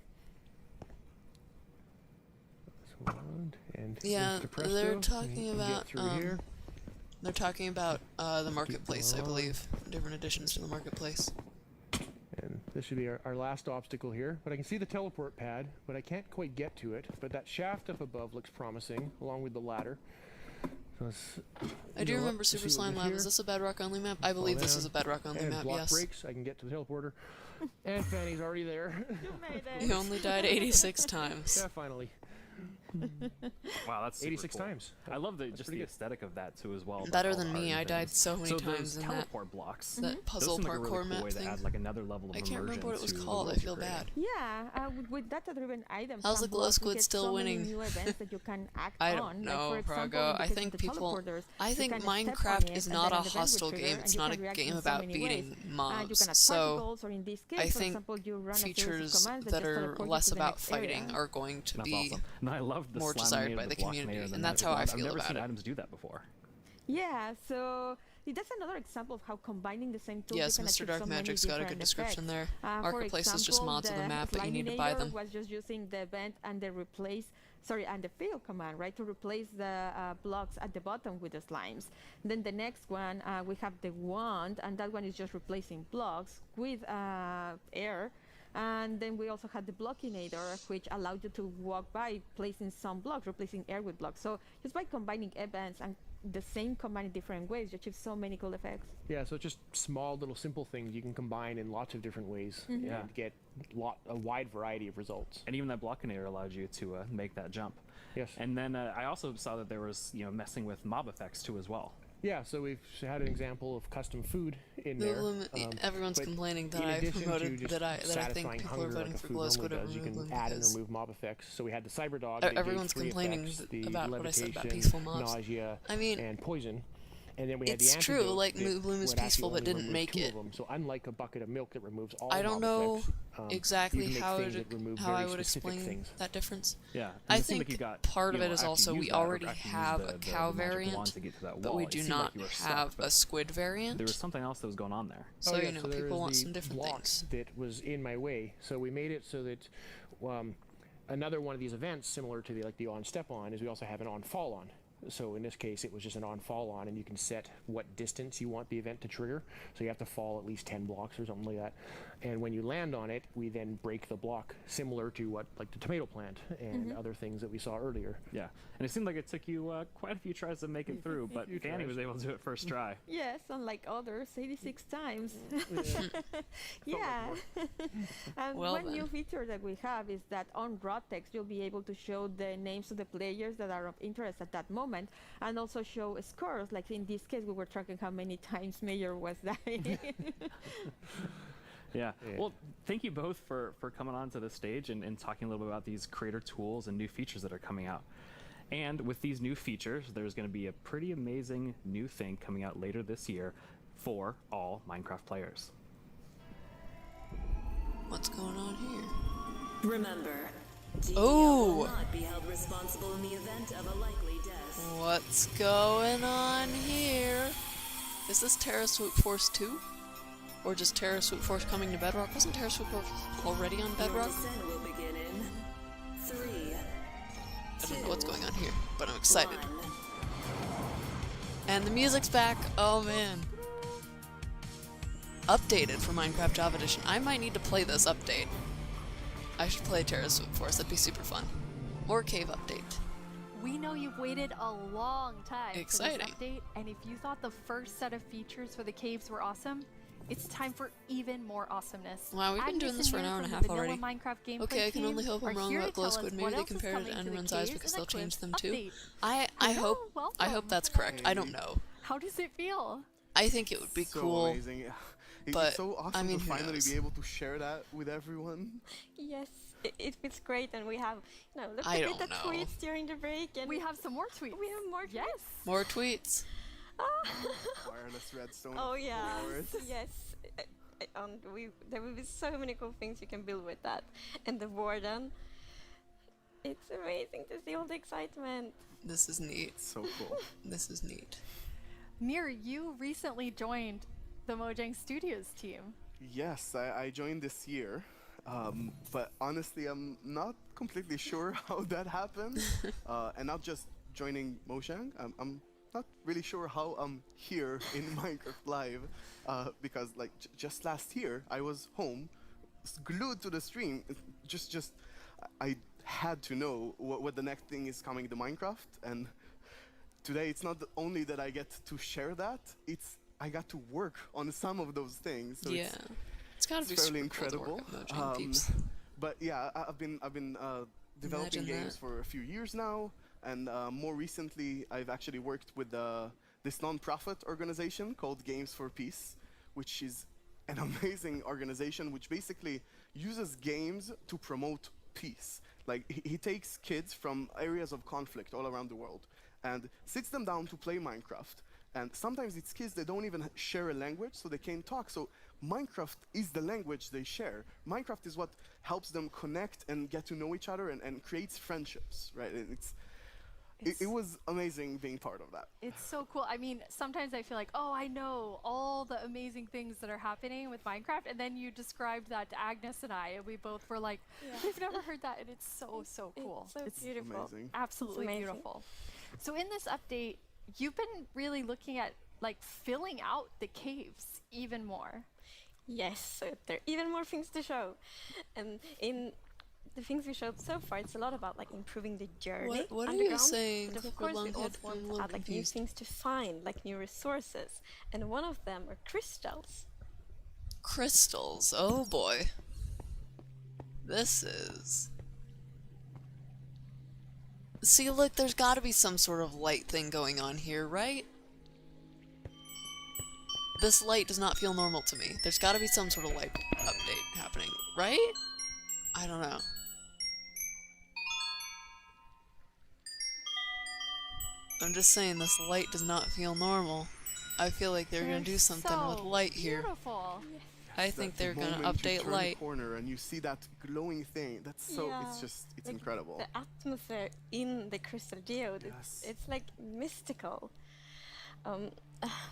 So and Yeah, Mr. Presto, they're and talking you can get about through here. they're talking about the marketplace, I going believe. Different additions to the marketplace. And this should be our last obstacle here. But I can see the teleport pad, but I can't quite get to it. But that shaft up above looks promising, along with the ladder. So I do remember Super Slime Lab. Is this a Bedrock only map? I believe this is a Bedrock only and map, block yes. breaks, I can get to the teleporter. And Fanny's already there. You made it. He only died 86 times. Yeah, finally. Wow, that's super 86 cool. times. I love the pretty good. aesthetic of that too as well. about Better all than the me. art I and died things. so many so times those in that teleport blocks. that puzzle those seem like a parkour really cool map way to thing. add like another level of I can't remember what it was immersion to called. the I world feel you're creating. Yeah, with data-driven items. How's and the glow blocks, we squid get still so many winning? new events that you can act I on. don't Like, know, for example, Prago. in the I case of think the people. teleporters, I you think can step on Minecraft it, is and not then a an event will hostile trigger, game. and It's you not can a react game in so about many beating ways. You mobs. can add So particles, or in this case, I for think example, you run a series of features commands that just are teleport you less to the about next fighting area. are going to That's be awesome. And I love the more Sliminator, desired by the the Blockinator, community, the and that's Magic how I Wand. feel I've never about seen it. items do that before. Yeah, so that's another example of how combining the same tools Yes, you can Mr. achieve Dark so many Magic's got a different good description effects. there. For Marketplace is just example, mods of the map, but you need to buy Sliminator them. was just using the vent and the and the fail command, right, to replace the blocks at the bottom with the slimes. Then the next one, we have the wand, and that one is just replacing blocks with air. And then we also had the Blockinator, which allowed you to walk by placing some blocks, replacing air with blocks. So just by combining events and the same command in different ways, you achieve so many cool effects. Yeah, so it's just small, little, simple things you can combine in lots of different ways Mhm. and get a wide variety of results. And even that Blockinator allowed you to make that jump. Yes. And then I also saw that there was messing with mob effects too as well. Yeah, so we've had an example of custom food in there. Everyone's but complaining that in I addition to promoted just that I think satisfying people are hunger voting like a for food Glow normally Squid over does, you can removing add and because remove mob effects. So we had the Cyberdog. that gave everyone's three complaining effects, the about what I said about levitation, peaceful mobs. nausea, I mean, and poison. And then we had It's the true, antidote like, that Bloom is would actually peaceful but only didn't remove make 2 it. of them. So unlike a bucket of milk that removes all I don't mob know effects, you exactly can make how things that remove how I very would specific explain things. that difference. Yeah, and I it seemed like think you got, part you of it know, is after also you we used that, or already after you have used a the cow magic variant, wand to get to that but wall, we it do seemed like not you were have stuck, but a squid variant. there was something else that was going on there. So, Oh, yeah, you know, so there people is want the some different block things. that was in my way. So we made it so that another one of these events, similar to the on step on, is we also have an on fall on. So in this case, it was just an on fall on, and you can set what distance you want the event to trigger. So you have to fall at least 10 blocks or something like that. And when you land on it, we then break the block, similar to what, like the tomato plant and other things that we saw earlier. Yeah, and it seemed like it took you quite a few tries to make it through, but Danny was able to do it first try. Yes, unlike others, 86 times. Yeah. And Well one then. new feature that we have is that on raw text, you'll be able to show the names of the players that are of interest at that moment, and also show scores. Like in this case, we were tracking how many times Mayor was dying. Yeah. Well, thank you both for coming on to the stage and talking a little bit about these creator tools and new features that are coming out. And with these new features, there's going to be a pretty amazing new thing coming out later this year for all Minecraft players. What's going on here? Remember, Oh! will not be held responsible in the event of a likely death. What's going on here? Is this Terra Swoop Force 2? Or just Terra Swoop Force coming to Bedrock? Wasn't Terra Swoop Force already on Your Bedrock? descent will begin in 3, I don't know what's going on here, but I'm excited. 1. And the music's back. Oh man. Updated for Minecraft Java Edition. I might need to play this update. I should play Terra Swoop Force. That'd be super fun. Or Cave Update. We know you've waited a long time Exciting. for this update, and if you thought the first set of features for the caves were awesome, it's time for even more awesomeness. Wow, we've been Agnes doing this for an Mira hour and a from half the Vanilla already. Minecraft gameplay Okay, I can team only hope I'm are wrong here about to Glow tell us Squid. Maybe what they else is compared it coming to the Enron's eyes caves because in they'll the change them Clips too. update. I Hello, hope that's correct. I don't know. How does it feel? I think it would be So cool. amazing. But, It's so awesome I mean, to who finally knows? be able to share that with everyone. Yes, it feels great, and we have, look I at don't the know. tweets during the break, and We have some more tweets. we have more tweets. Yes. More tweets. Wireless redstone. Oh of yeah, course. yes. And there will be so many cool things you can build with that, and the warden. It's amazing to see all the excitement. This is neat. So cool. This is neat. Mir, you recently joined the Mojang Studios team. Yes, I joined this year, but honestly, I'm not completely sure how that happened, and not just joining Mojang. I'm not really sure how I'm here in Minecraft Live, because like just last year I was home, glued to the stream. I had to know what the next thing is coming to Minecraft, and today it's not only that I get to share that, I got to work on some of those things. So Yeah. It's gotta be fairly super cool to incredible. work at Mojang, peeps. But yeah, I've been developing Imagine games that. for a few years now, and more recently I've actually worked with this non-profit organization called Games for Peace, which is an amazing organization which basically uses games to promote peace. Like he takes kids from areas of conflict all around the world and sits them down to play Minecraft. And sometimes it's kids that don't even share a language, so they can't talk. So Minecraft is the language they share. Minecraft is what helps them connect and get to know each other and creates friendships, right? It was amazing being part of that. It's so cool. I mean, sometimes I feel like, oh, I know all the amazing things that are happening with Minecraft, and then you described that to Agnes and I, and we both were like, we've never heard that, and it's so cool. It's so beautiful. Amazing. Absolutely It's amazing. beautiful. So in this update, you've been really looking at like filling out the caves even more. Yes, so there are even more things to show. And in the things we showed so far, it's a lot about like improving the journey What are you underground, saying? but of Clipper course we Lunghead? also want I'm a to little add like new confused. things to find, like new resources. And one of them are crystals. Crystals. Oh boy. This is... See, look, there's gotta be some sort of light thing going on here, right? This light does not feel normal to me. There's gotta be some sort of light update happening, right? I don't know. I'm just saying this light does not feel normal. I feel like they're gonna do something with light here. Beautiful. I think they're gonna moment you update turn light. the corner and you see that glowing thing. That's so. It's just. It's like incredible. The atmosphere in the crystal geode, it's like mystical.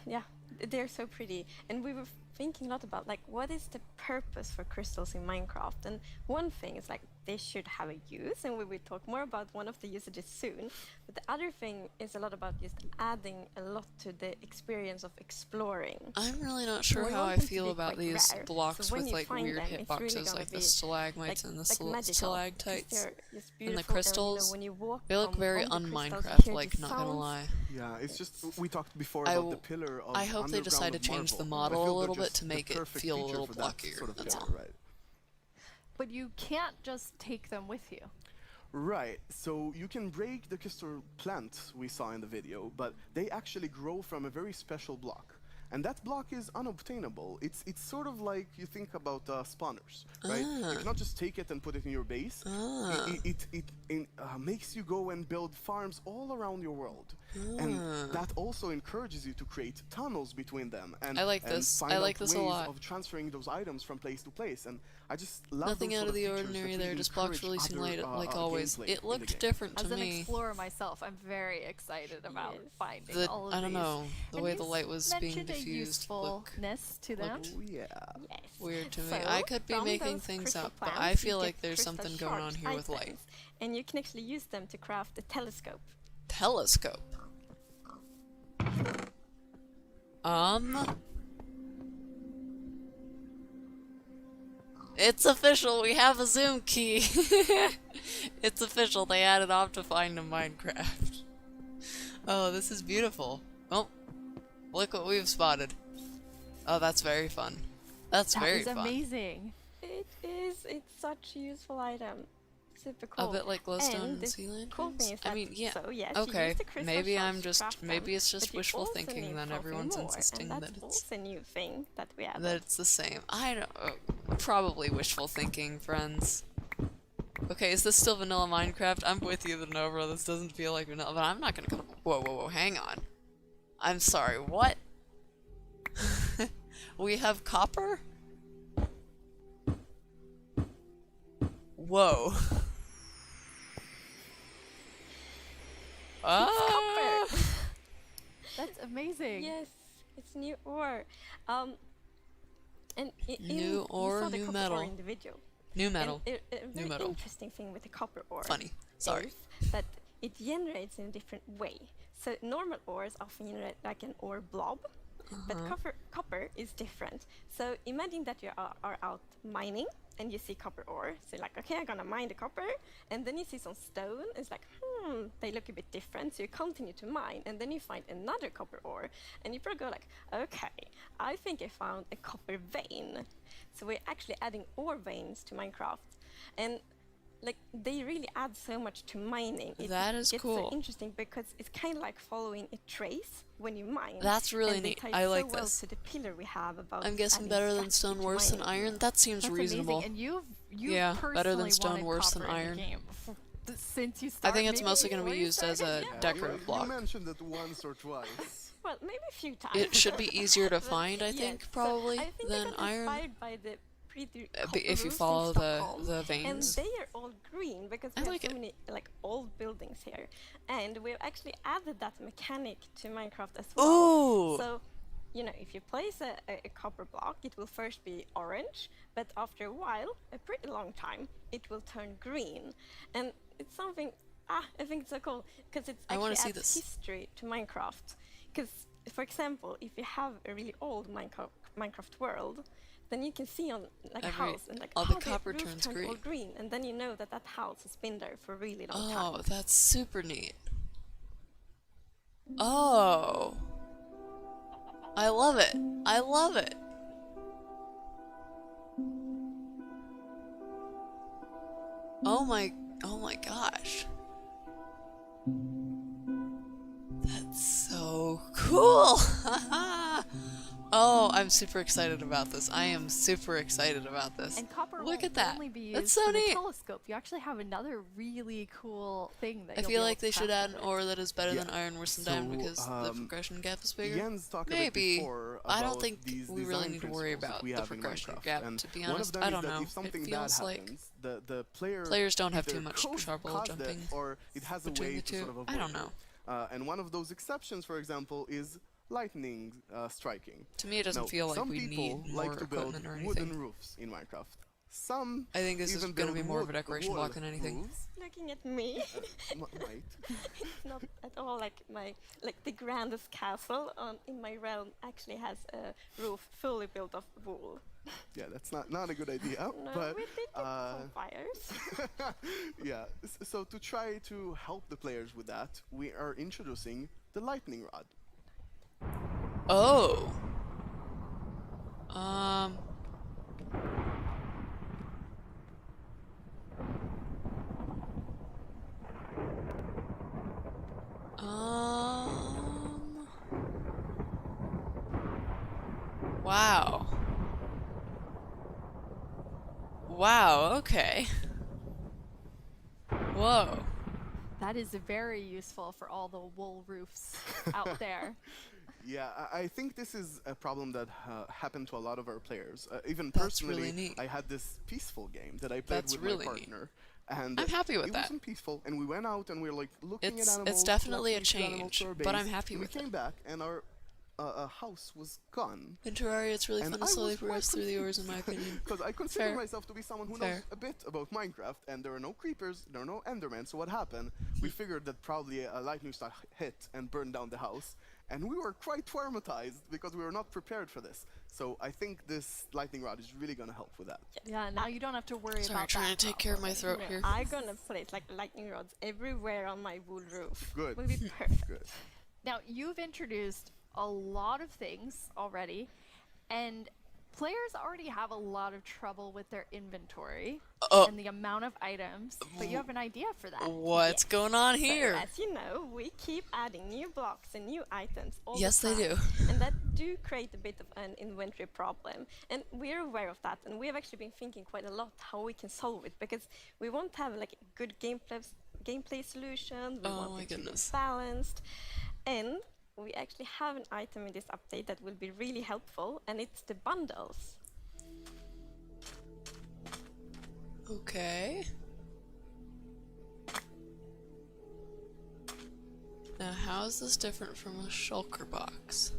Yeah, they're so pretty. And we were thinking a lot about like what is the purpose for crystals in Minecraft. And one thing is like they should have a use, and we will talk more about one of the usages soon. But the other thing is a lot about just adding a lot to the experience of exploring. I'm really not sure We how want I them to feel be about quite these rare, blocks so when with you like find weird them, it's really hitboxes, gonna like the be, stalagmites and the magical, 'cause stalactites they're just and the beautiful, and, crystals. when you walk They look on very the crystals, you un-Minecraft, hear like, the not gonna sounds. lie. Yeah, it's just we talked before I about w- the pillar of I hope they underground decide to of change the marble. I model a feel little they're bit just to the make it perfect feel a feature little for that blockier, Sort of that's pillar, all. right. But you can't just take them with you. Right, so you can break the crystal plant we saw in the video, but they actually grow from a very special block. And that block is unobtainable. It's sort of like you think about spawners, right? You cannot just take it and put it in your base. It makes you go and build farms all around your world. And that also encourages you to create tunnels between them. And, I like and this. Find I like out this a ways lot. of transferring those items from place to place. And I just love Nothing those out sort of the features that ordinary there, really just blocks encourage releasing other, light like always. gameplay It in the looked game. different to As an me. explorer myself, I'm very excited about finding The, all of I don't these. know, the And way the you light was being mentioned a diffused looked usefulness to them. Yeah. weird to me. So, I could be from making those things crystal up, but plants, I you feel get like there's crystal something going on shards here with light. items, and you can actually use them to craft a telescope. Telescope. It's official, we have a zoom key. It's official, they added Optifine to Minecraft. Oh, this is beautiful. Oh, look what we've spotted. Oh, that's very fun. That's very That is fun. amazing. It is. It's such a useful item. Super cool. A bit like glowstone And and the sea lanterns? cool thing is I that, mean, yeah. so yes, you Okay, use the crystal maybe I'm shards to just, craft them, maybe it's just but you wishful also thinking, need then something everyone's more, insisting and that that's it's also a new thing that we added. that it's the same. I don't. Probably wishful thinking, friends. Okay, is this still vanilla Minecraft? I'm with you, the Nova. This doesn't feel like vanilla, but I'm not gonna come. Whoa, whoa, whoa! Hang on. I'm sorry. What? We have copper? Whoa. Ah! That's amazing. Yes, it's new ore. And New ore, you saw the new copper metal. ore in the video. New metal. And a New very metal. interesting thing with the copper ore. Funny. Sorry. Is that it generates in a different way. So normal ores often generate like an ore blob, but copper is different. So imagine that you are out mining and you see copper ore. So like, okay, I'm gonna mine the copper, and then you see some stone. It's like, they look a bit different. So you continue to mine, and then you find another copper ore, and you probably go like, okay, I think I found a copper vein. So we're actually adding ore veins to Minecraft, and like they really add so much to mining. That is gets cool. so interesting because it's kind of like following a trace when you mine. That's really and they neat. tie I like so well this. to the pillar we have about. I'm guessing adding better than strategy stone, to worse than mining. iron. That seems That's reasonable. amazing. And you Yeah, personally better than stone, wanted worse than copper in the iron. game since you I started. think it's mostly going to be used as a decorative You block. mentioned it once or twice. Well, maybe a few times. It should be easier to But find, I yes, think, so probably, I think than I got iron. inspired by the pretty If you roofs follow in the Stockholm, veins. and they are all green because we have so many like old buildings here, and we've actually added that mechanic to Minecraft as well. Ooh. So, you know, if you place a copper block, it will first be orange, but after a while, a pretty long time, it will turn green, and it's something. I think it's so cool because it's I wanna actually see adds this. history to Minecraft. Because, for example, if you have a really old Minecraft world, then you can see on like a Every- house and like all the the copper roof turns turned all green. green, and then you know that that house has been there for a really long time. Oh, that's super neat. Oh. I love it. I love it. Oh my gosh. That's so cool. Oh, I'm super excited about this. I am super excited about this. And copper Look won't at that. only be That's used so for the neat. telescope. You actually have another really cool thing that I you'll feel be like able they to should craft add with an it. ore that is better than Yeah. iron, worse than diamond, So, because the progression gap is bigger. Jens talked a bit Maybe. before I don't about think these we really design need to worry principles that about we the have in progression Minecraft. gap, And to be one of honest. them I is don't that know. if something It bad feels like happens, the player players don't have either too much caused trouble it, jumping or it has a between way the to two. sort of avoid I don't it. know. And one of those exceptions, for example, is lightning striking. To me, it doesn't Now, feel like some we people need like more to build equipment or wooden anything. roofs in Minecraft. Some I think this is even going to build be more of a wood- decoration wool block than anything. roofs. Looking at me, Right. it's not at all like the grandest castle in my realm actually has a roof fully built of wool. Yeah, that's not a good idea. No, but we did get some fires. yeah. So to try to help the players with that, we are introducing the lightning rod. Oh. Wow. Wow, okay. Whoa. That is very useful for all the wool roofs out there. Yeah, I think this is a problem that happened to a lot of our players. Even That's personally, really neat. I had this peaceful game that I played That's with really my neat. partner. And I'm happy with it that. wasn't peaceful, and we went out and we were like looking It's at animals. definitely a collecting animals change, to our but I'm base, happy and with we it. came back and our house was gone. In Terraria, it's really And fun to I slowly was quite progress through the ores, in my opinion. Because I consider Fair. myself to be someone who Fair. knows a bit about Minecraft, and there are no creepers, there are no Endermen. So what happened? We figured that probably a lightning strike hit and burned down the house, and we were quite traumatized because we were not prepared for this. So I think this lightning rod is really going to help with that. Yeah, now you don't have to worry Sorry, about trying that to take care of my throat No, here. I'm gonna place like lightning rods everywhere on my wool roof. Good. Will be perfect. Good. Now, you've introduced a lot of things already, and players already have a lot of trouble with their inventory and the amount of items, but you have an idea for that. What's going on here? So, as you know, we keep adding new blocks and new items all Yes, the they time. do. And that do create a bit of an inventory problem. And we're aware of that, and we have actually been thinking quite a lot how we can solve it, because we want to have like a good gameplay solution, we Oh want my it to be goodness. balanced, and we actually have an item in this update that will be really helpful, and it's the bundles. Okay. Now, how is this different from a shulker box?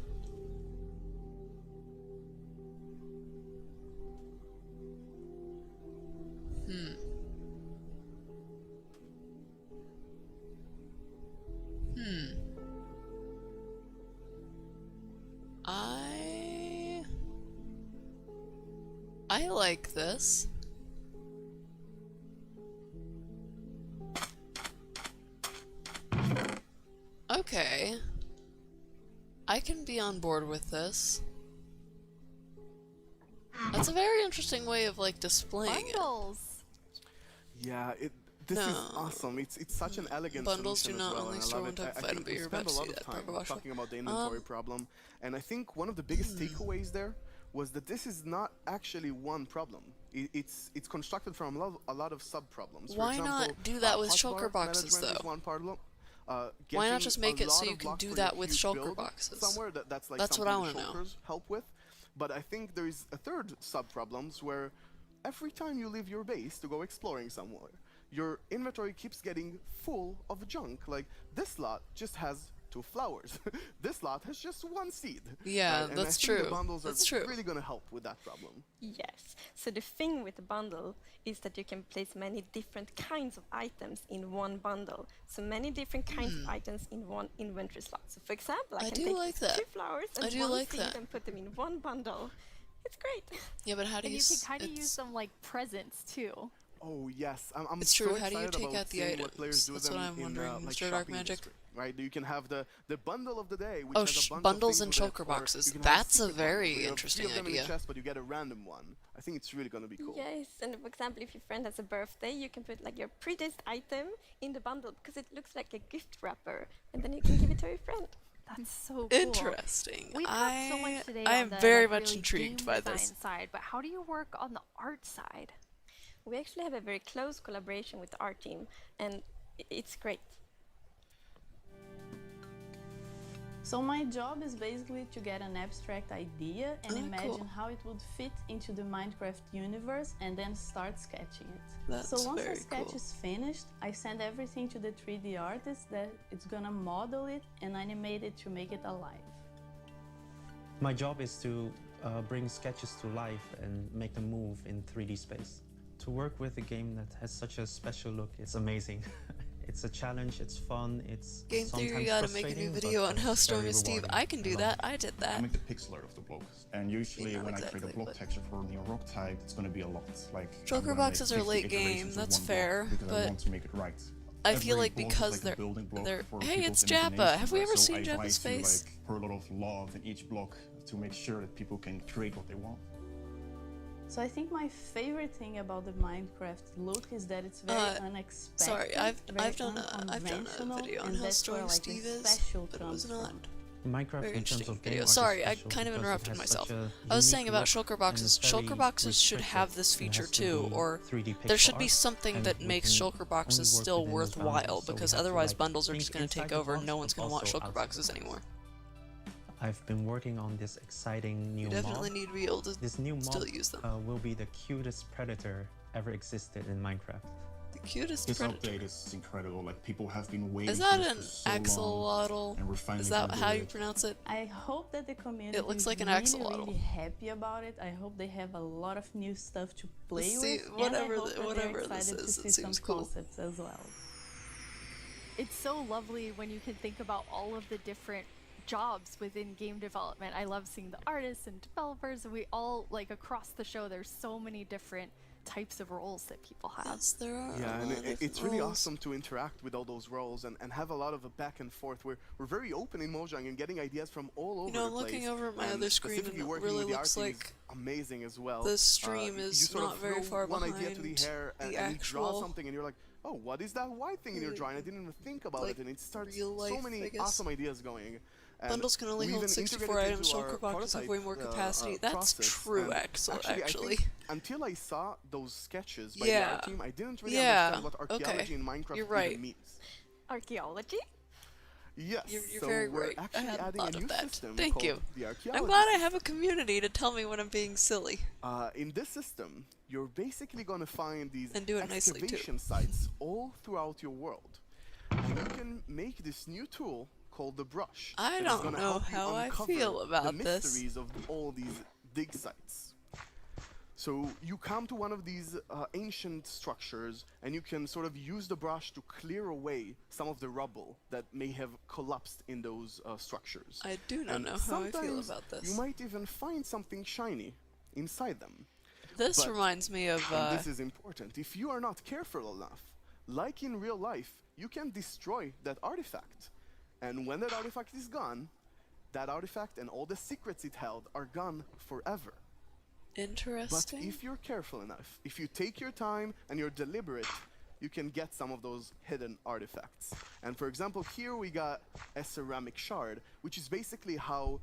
I like this. Okay. I can be on board with this. That's a very interesting way of like displaying Bundles. Yeah, this is No. awesome. It's such an elegant Bundles solution do as not well, only and I store love one it. type of I item, think but we you're spend about a to lot see of that time part of Russia. talking about the inventory problem, and I think one of the biggest takeaways there was that this is not actually one problem. It's constructed from a lot of sub problems. For Why example, not do that with hotbar shulker boxes, management is though? one problem. Why not Getting just a make it so lot you of can blocks do for that your with huge shulker build boxes? Somewhere that's like That's what something I the wanna know. shulkers help with. But I think there is a third sub problems where every time you leave your base to go exploring somewhere, your inventory keeps getting full of junk. Like this lot just has 2 flowers. This lot has just 1 seed. Yeah, right? And that's I think true. The bundles That's are true. really going to help with that problem. Yes. So the thing with the bundle is that you can place many different kinds of items in one bundle. So many different kinds of items in one inventory slot. So for example, I I can do take like that. 2 flowers I and do 1 like seed that. and put them in one bundle. It's great. Yeah, but how do And you? you can kind of use them like presents too. Oh yes, I'm It's so true. How do you excited take about out the seeing items? what players do That's them what I'm in wondering, like Mr. Dark shopping Magic. district, right? You can have the bundle of the day, which Oh, has a bunch bundles of and things with it, shulker or boxes. you can have That's a secret very bundles, where you have interesting 3 of them in idea. a chest, but you get a random one. I think it's really gonna be cool. Yes, and for example, if your friend has a birthday, you can put like your prettiest item in the bundle because it looks like a gift wrapper, and then you can give it to your friend. That's so cool. Interesting. We talked so much today I on am the very like, much really intrigued game by design this. side, but how do you work on the art side? We actually have a very close collaboration with the art team, and it's great. So my job is basically to get an abstract idea and imagine cool. how it would fit into the Minecraft universe and then start sketching it. That's so once the very sketch cool. is finished, I send everything to the 3D artist that it's gonna model it and animate it to make it alive. My job is to bring sketches to life and make them move in 3D space. To work with a game that has such a special look, it's amazing. It's a challenge, it's fun, it's Game sometimes Theory gotta make a new frustrating, video but on how it's strong very is Steve. rewarding. I can do love that. it. I did that. I make the pixel art of the blocks, and usually Not when I exactly, create a block but- texture for a new rock type, it's going to be a lot. Like Shulker I'm gonna boxes make are 50 late iterations game, of that's one block fair, because I but want to make it right. I feel Every like block is because like a they're building block for hey, it's people's Jappa. imagination, Have we right? ever So seen I try Jappa's to, face? like, pour a lot of love in each block to make sure that people can create what they want. So I think my favorite thing about the Minecraft look is that it's very unexpected. Sorry, I've very done a video on and how that's strong where, like, Steve the is, special but it was comes not from. Minecraft very in terms interesting of game video. art is Sorry, I special kind of because it interrupted has myself. such a I was unique saying about look shulker and boxes. it's very Shulker boxes should restricted. have this It feature has to too, be or 3D there pixel should be art, something and that we makes can shulker boxes only work still within those worthwhile, boundaries, so we because have to, otherwise like, bundles are think just going to take inside the over and box, no one's but going to watch also shulker outside boxes the box. anymore. I've been working on this exciting new You definitely mob. need to be able to This new mob still use them. will be the cutest predator ever existed in Minecraft. The cutest This predator. update is incredible. Like people have been waiting Is for that this an for so axolotl? long, and we're finally Is that gonna how do you it. pronounce it? I hope that the community It looks is like an really, axolotl. really happy about it. I hope they have a lot of new stuff to play See, with. whatever and I hope that whatever they're this excited is, to it see some seems cool. concepts as well. It's so lovely when you can think about all of the different jobs within game development. I love seeing the artists and developers, and we all, like, across the show, there's so many different types of roles that people have. Yes, there are. Yeah, a and lot of it's really roles. awesome to interact with all those roles and have a lot of a back and forth. We're very open in Mojang and getting ideas from all over You know, the I'm place. looking over at my and other screen, and specifically it working really with the art looks team like is amazing as well. the stream you is sort not of very throw far one idea to the behind hair and the you draw actual, something and you're like, oh, what is that white thing in your drawing? I didn't even think about like, it, and it starts real life, so I many guess. awesome ideas going. And Bundles can only we hold even 64 integrated items. into our Shulker boxes have prototype, way more capacity. That's process. true, And actually. I think until I saw those sketches by the Yeah. art team, I didn't really Yeah. understand what archaeology Okay. in Minecraft You're even right. means. Archaeology? Yes, You're so very we're right. I actually hadn't adding thought a of new that. system Thank called you. the archaeology. I'm glad I have a community to tell me when I'm being silly. In this system, you're basically going to find these And do it nicely, too. excavation sites all throughout your world. And you can make this new tool called the brush. I that is don't gonna know help you how I uncover feel about the this. mysteries of all these dig sites. So you come to one of these ancient structures and you can sort of use the brush to clear away some of the rubble that may have collapsed in those structures. I do not And know how I feel sometimes about this. You might even find something shiny inside them. This But- reminds me of and this is important. If you are not careful enough, like in real life, you can destroy that artifact. And when that artifact is gone, that artifact and all the secrets it held are gone forever. But interesting. if you're careful enough, if you take your time and you're deliberate, you can get some of those hidden artifacts. And for example, here we got a ceramic shard, which is basically how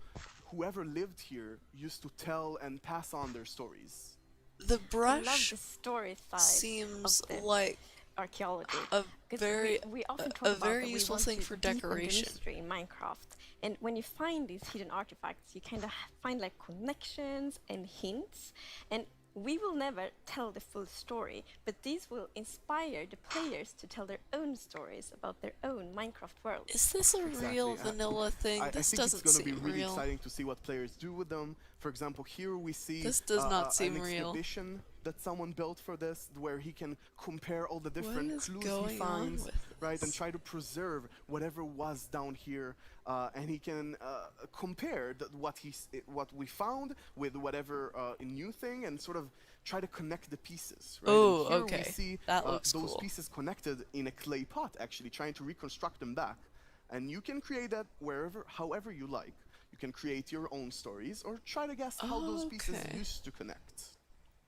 whoever lived here used to tell and pass on their stories. The I love brush the story side seems of the like archaeology. a 'Cause very we often talk a about very that we useful want thing to for deepen the decoration. mystery in Minecraft. And when you find these hidden artifacts, you kind of find like connections and hints. And we will never tell the full story, but these will inspire the players to tell their own stories about their own Minecraft world. Is this a real vanilla thing? I This think doesn't it's going to seem be really real. exciting to see what players do with them. For example, here we see This does not seem an real. exhibition that someone built for this, where he can compare all the different is clues going he on finds, with right, and this? try to preserve whatever was down here, and he can compare what we found with whatever new thing, and sort of try to connect the pieces. Right? Oh, And here okay. We see That looks those cool. pieces connected in a clay pot, actually trying to reconstruct them back. And you can create that however you like. You can create your own stories or try to guess how those pieces Okay. used to connect.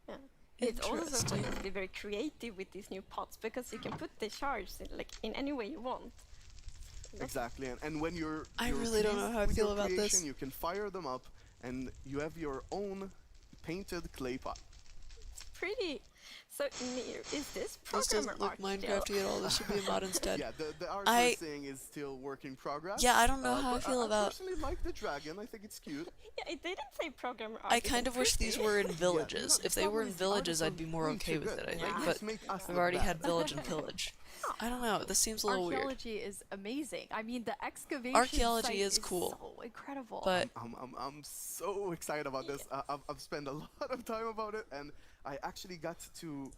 Yeah. It's also Interesting. going to be very creative with these new pots because you can put the shards in, like in any way you want. Exactly, and when I you're really don't know pleased how I with feel your about this. creation, you can fire them up, and you have your own painted clay pot. Pretty. So, Mir, is this This programmer doesn't look art still? Minecrafty at all. This should be a mod instead. Yeah, the art I- we're seeing is still work in progress. Yeah, I don't know how I but feel I about- personally like the dragon. I think it's cute. Yeah, it didn't say programmer art. I it kind said of wish these pretty. were in villages. If they were in these villages, artists I'd be more are way okay too with good. it, I Yeah. think. Just But make us I've look already bad. had village and pillage. I don't know. This seems a little weird. Archaeology is amazing. I mean, the excavation Archaeology site is cool. so incredible. But I'm so excited about this. I've spent a lot of time about it, and I actually got to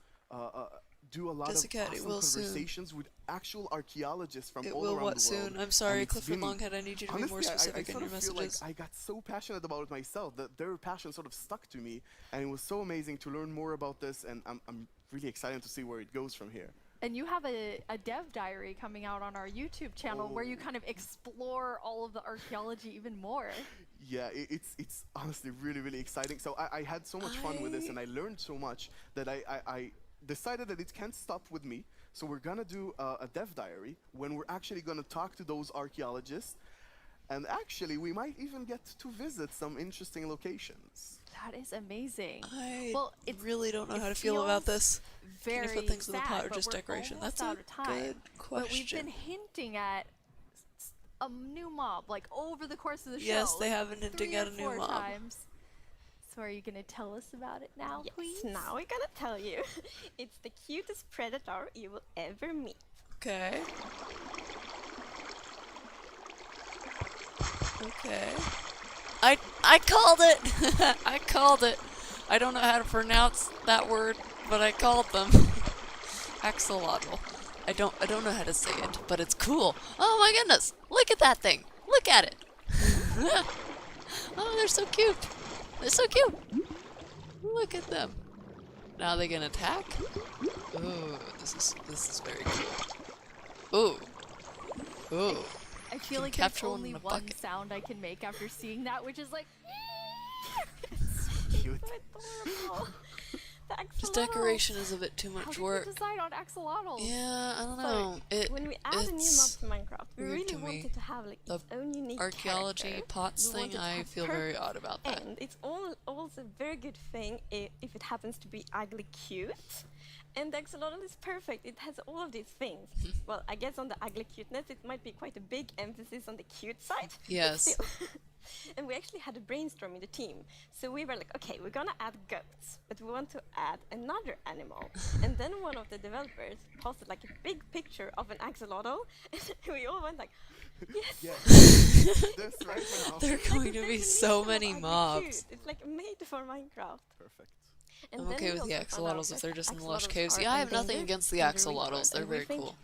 do a lot of Jessica, it awesome will soon. conversations with actual archaeologists from It all will around what the world. soon? I'm sorry, and it's Clifford been- Longhead, I need you to be more honestly, specific I in sort your of feel messages. like I got so passionate about it myself that their passion sort of stuck to me, and it was so amazing to learn more about this, and I'm really excited to see where it goes from here. And you have a dev diary coming out on our YouTube channel where you kind of explore all of the archaeology even more. Yeah, it's honestly really exciting. So I had so much fun with this, and I learned so much that I decided that it can't stop with me. So we're gonna do a dev diary when we're actually gonna talk to those archaeologists, and actually we might even get to visit some interesting locations. That is amazing. I well, it really don't know it how to feel about feels this. Can you Very put things in the pot sad, or but just we're decoration? almost That's a out of time. good But we've been question. hinting at a new mob, like over the course of the show. Yes, they like have been hinting 3 at or a new 4 mob. times. So are you gonna tell us about it now, Yes, please? now we're gonna tell you. It's the cutest predator you will ever meet. Okay. Okay. I called it! I called it! I don't know how to pronounce that word, but I called them. Axolotl. I don't know how to say it, but it's cool. Oh my goodness! Look at that thing! Look at it! Oh, they're so cute! They're so cute! Look at them. Now they can attack? Ooh, this is very cool. Ooh. Ooh. I feel Can like there's capture one only in a one bucket. sound I can make after seeing that, which is like. Cute. Adorable. The This axolotl. decoration is a bit too How much did work. you decide on axolotls? Yeah, I don't So, know. when we add a new mob it's to Minecraft, we weird really to me. wanted to have like The its own unique archaeology character. pots We thing, wanted to I have feel very purpose. odd about that. And it's also a very good thing if it happens to be ugly cute. And the axolotl is perfect. It has all of these things. Well, I guess on the ugly cuteness, it might be quite a big emphasis on the cute side. but Yes. still. And we actually had a brainstorm in the team. So we were like, okay, we're gonna add goats, but we want to add another animal. And then one of the developers posted like a big picture of an axolotl, and we all went like, yes. That's right now. There are going to be so many Ugly mobs. cute. It's like made for Minecraft. Perfect. And I'm then okay we with the also found out axolotls if that they're just in the lush axolotls caves. are Yeah, I have nothing endangered against the in the real axolotls. world, They're and we very think cool.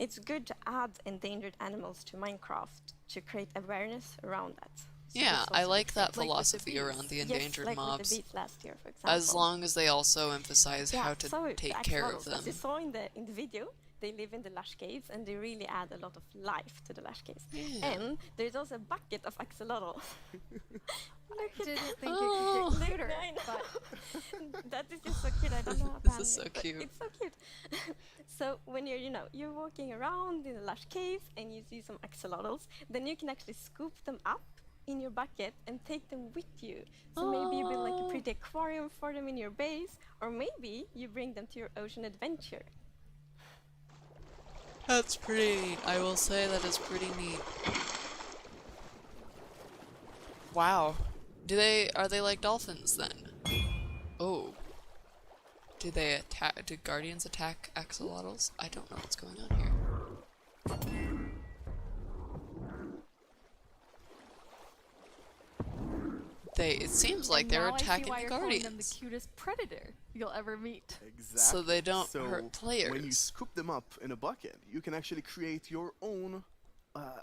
It's good to add endangered animals to Minecraft to create awareness around that. So Yeah, that's I also like good. that Like with the philosophy bees. around the Yes, endangered like mobs. With the bees last year, for example. As long as they also emphasize Yeah, how to so take the care of axolotls, them. As you saw in the video, they live in the lush caves and they really add a lot of life to the lush caves. Yeah. And there's also a bucket of axolotl. I didn't think Oh. it could get cuter, I know. but That is just so cute. I don't know how This to is so animate it, but cute. It's so cute. So when you're walking around in the lush caves and you see some axolotls, then you can actually scoop them up in your bucket and take them with you. So maybe you build like a pretty aquarium for them in your base, or maybe you bring them to your ocean adventure. That's pretty neat. I will say that is pretty neat. Wow. Are they like dolphins then? Oh. Do guardians attack axolotls? I don't know what's going on here. It seems like and they're now I see attacking why the you're calling them the guardians. cutest predator you'll ever meet. Exactly. So they don't So hurt players. when you scoop them up in a bucket, you can actually create your own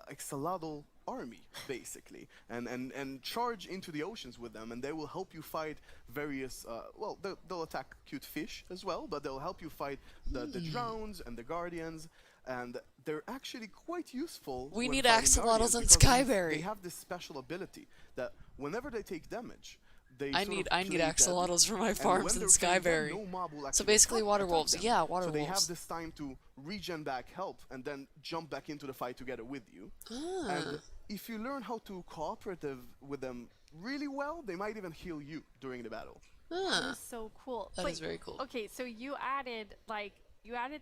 axolotl army, basically, and charge into the oceans with them, and they will help you fight various. Well, they'll attack cute fish as well, but they'll help you fight the drowns and the guardians. And they're actually quite useful. We when need fighting axolotls guardians in because Skyberry. They have this special ability that whenever they take damage, they I sort need of play axolotls dead, for my and farms when in they're playing dead, Skyberry. no mob will So actually basically attack water wolves. them. Yeah, water so they have wolves. this time to regen back, help, and then jump back into the fight together with you. Ah. And if you learn how to cooperative with them really well, they might even heal you during the battle. That is so cool. That But- is very cool. Okay, so you added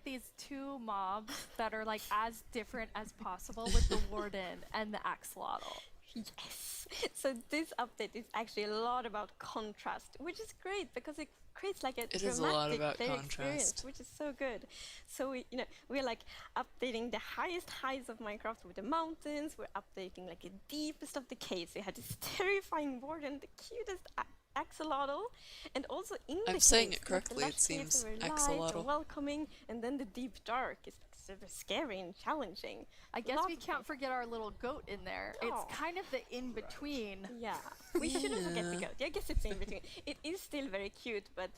these two mobs that are like as different as possible with the warden and the axolotl. Yes. So this update is actually a lot about contrast, which is great because it creates like a It is a lot dramatic about player contrast. experience, which is so good. So we're like updating the highest heights of Minecraft with the mountains. We're updating like the deepest of the caves. We had this terrifying warden, the cutest axolotl, and also in the I'm caves, saying like it the correctly, lush it caves seems that were light axolotl. and welcoming, and then the deep dark is super scary and challenging. I guess Lots we of can't forget our little goat in there. Oh. It's kind of the in-between. Yeah, we shouldn't forget the goat. I guess it's in between. It is still very cute, but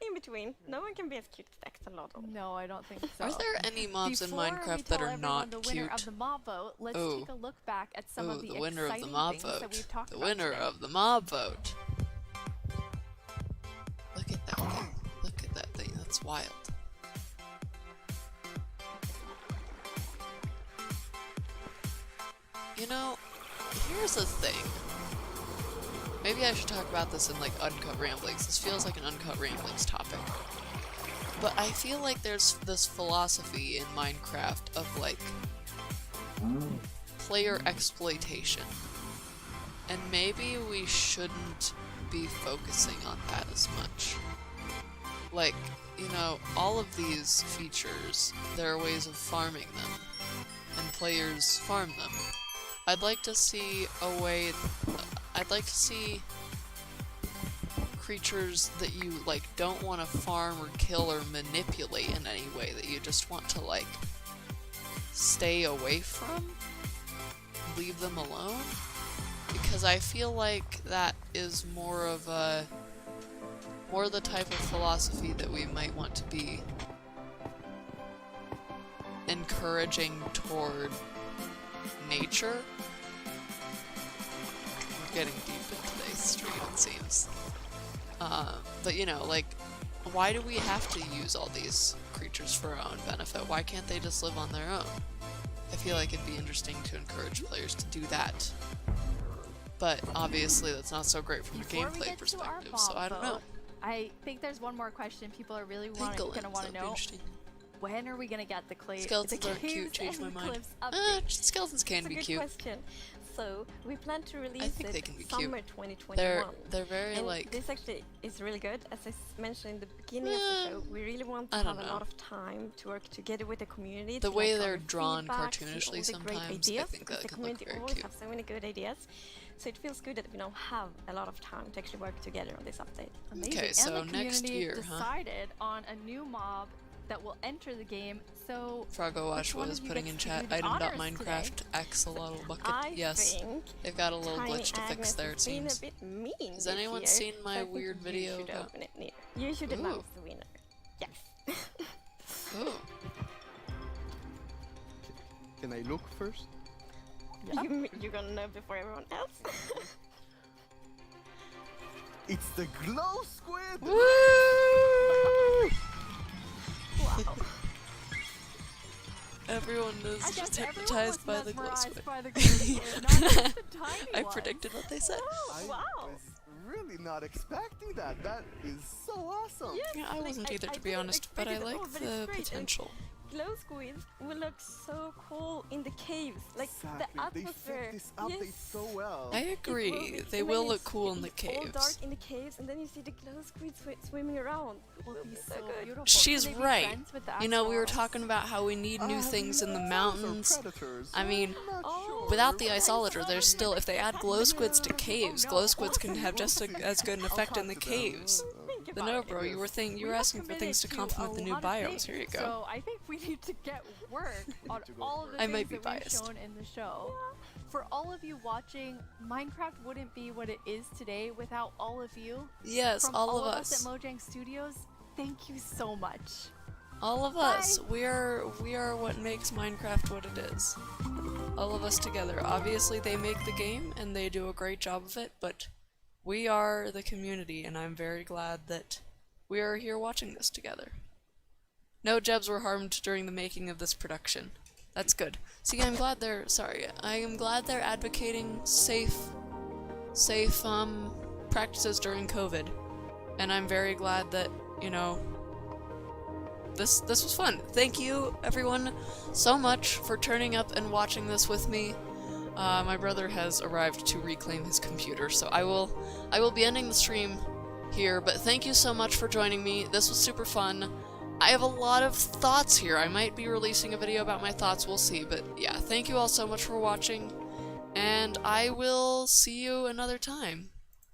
in between. No one can be as cute as axolotl. No, I don't think so. Are there any mobs in Before we Minecraft that tell are everyone not the winner cute? of the mob vote, let's Ooh. take a look back at some of the winner of the exciting mob things vote. that we've talked The about winner today. of the mob vote. Look at that thing. Look at that thing. That's wild. You know, here's the thing. Maybe I should talk about this in like Uncut Ramblings. This feels like an Uncut Ramblings topic. But I feel like there's this philosophy in Minecraft of like player exploitation. And maybe we shouldn't be focusing on that as much. Like, you know, all of these features, there are ways of farming them, and players farm them. I'd like to see creatures that you, like, don't want to farm or kill or manipulate in any way, that you just want to, like, stay away from? Leave them alone? Because I feel like that is more the type of philosophy that we might want to be encouraging toward nature. We're getting deep in today's stream, it seems. But you know, like, why do we have to use all these creatures for our own benefit? Why can't they just live on their own? I feel like it'd be interesting to encourage players to do that. But obviously that's not so great from a Before we gameplay get to our perspective, mob so I don't know. vote, I think there's one more question people are really gonna Pangolins, want to that'd be know. interesting. When are we gonna get the Skeletons the aren't cute, caves changed my and mind. cliffs update? Skeletons can That's be a good cute. question. So we plan to release think it they can be summer cute. 2021. They're very, and like- this actually is really good. As I mentioned in the beginning of the show, we really want to I have don't a know. lot of time to work together with the community. The to, way like, they're gather drawn feedback, see all cartoonishly the great sometimes, I ideas, think because that the can look community very always cute. have so many good ideas. So it feels good that we now have a lot of time to actually work together on this update. Amazing. Okay, so and the next community year, huh? decided on a new mob that will enter the game. So Froggo Watch which one was of you putting gets in to do chat the honors item.minecraft today? axolotl bucket. I Yes, think they've got a little Tiny glitch to fix Agnes there, it has been seems. a bit mean Has this anyone year, seen so my I think weird video You should about- open it, Neil. You should Ooh. announce the winner. Yes. Ooh. Can I look first? You're gonna know before everyone else. It's the glow squid! Woo! Wow. Everyone is I just guess everyone hypnotized was by the glow mesmerized squid. by the glow squid, not just the tiny I ones. predicted what they said. I Wow. was really not expecting that. That is so awesome. Yes, Yeah, I like, wasn't either, to be didn't honest, but I expect it at like all, but the it's great, and potential. Glow squids will look so cool in the caves, like Exactly. the atmosphere. They fit this update yes. so well. I agree. They and will then look it's- cool in the it's all dark caves. in the caves, and then you see the glow squids swimming around. It will be so good. beautiful. She's Can they be right. friends with the You know, we were axolotls? talking about how we need new things in the mountains. Predators. I mean, Oh, without the isolator, there's still, if they add glow squids to caves, glow squids can have just as good an effect in the caves. But no, bro, you were asking for things to complement the new biomes. Here you go. So I think we need to get work on all of the I things might be that we've biased. shown in the show. For all of you watching, Minecraft wouldn't be what it is today without all of you. Yes, From all of us us. at Mojang Studios, thank you so much. All of us. We are what makes Minecraft what it is. All of us together. Obviously, they make the game and they do a great job of it, but we are the community, and I'm very glad that we are here watching this together. No Jebs were harmed during the making of this production. That's good. See, I'm glad I am glad they're advocating safe practices during COVID. And I'm very glad that, you know, this was fun. Thank you, everyone, so much for turning up and watching this with me. My brother has arrived to reclaim his computer, so I will be ending the stream here, but thank you so much for joining me. This was super fun. I have a lot of thoughts here. I might be releasing a video about my thoughts, we'll see, but yeah, thank you all so much for watching, and I will see you another time.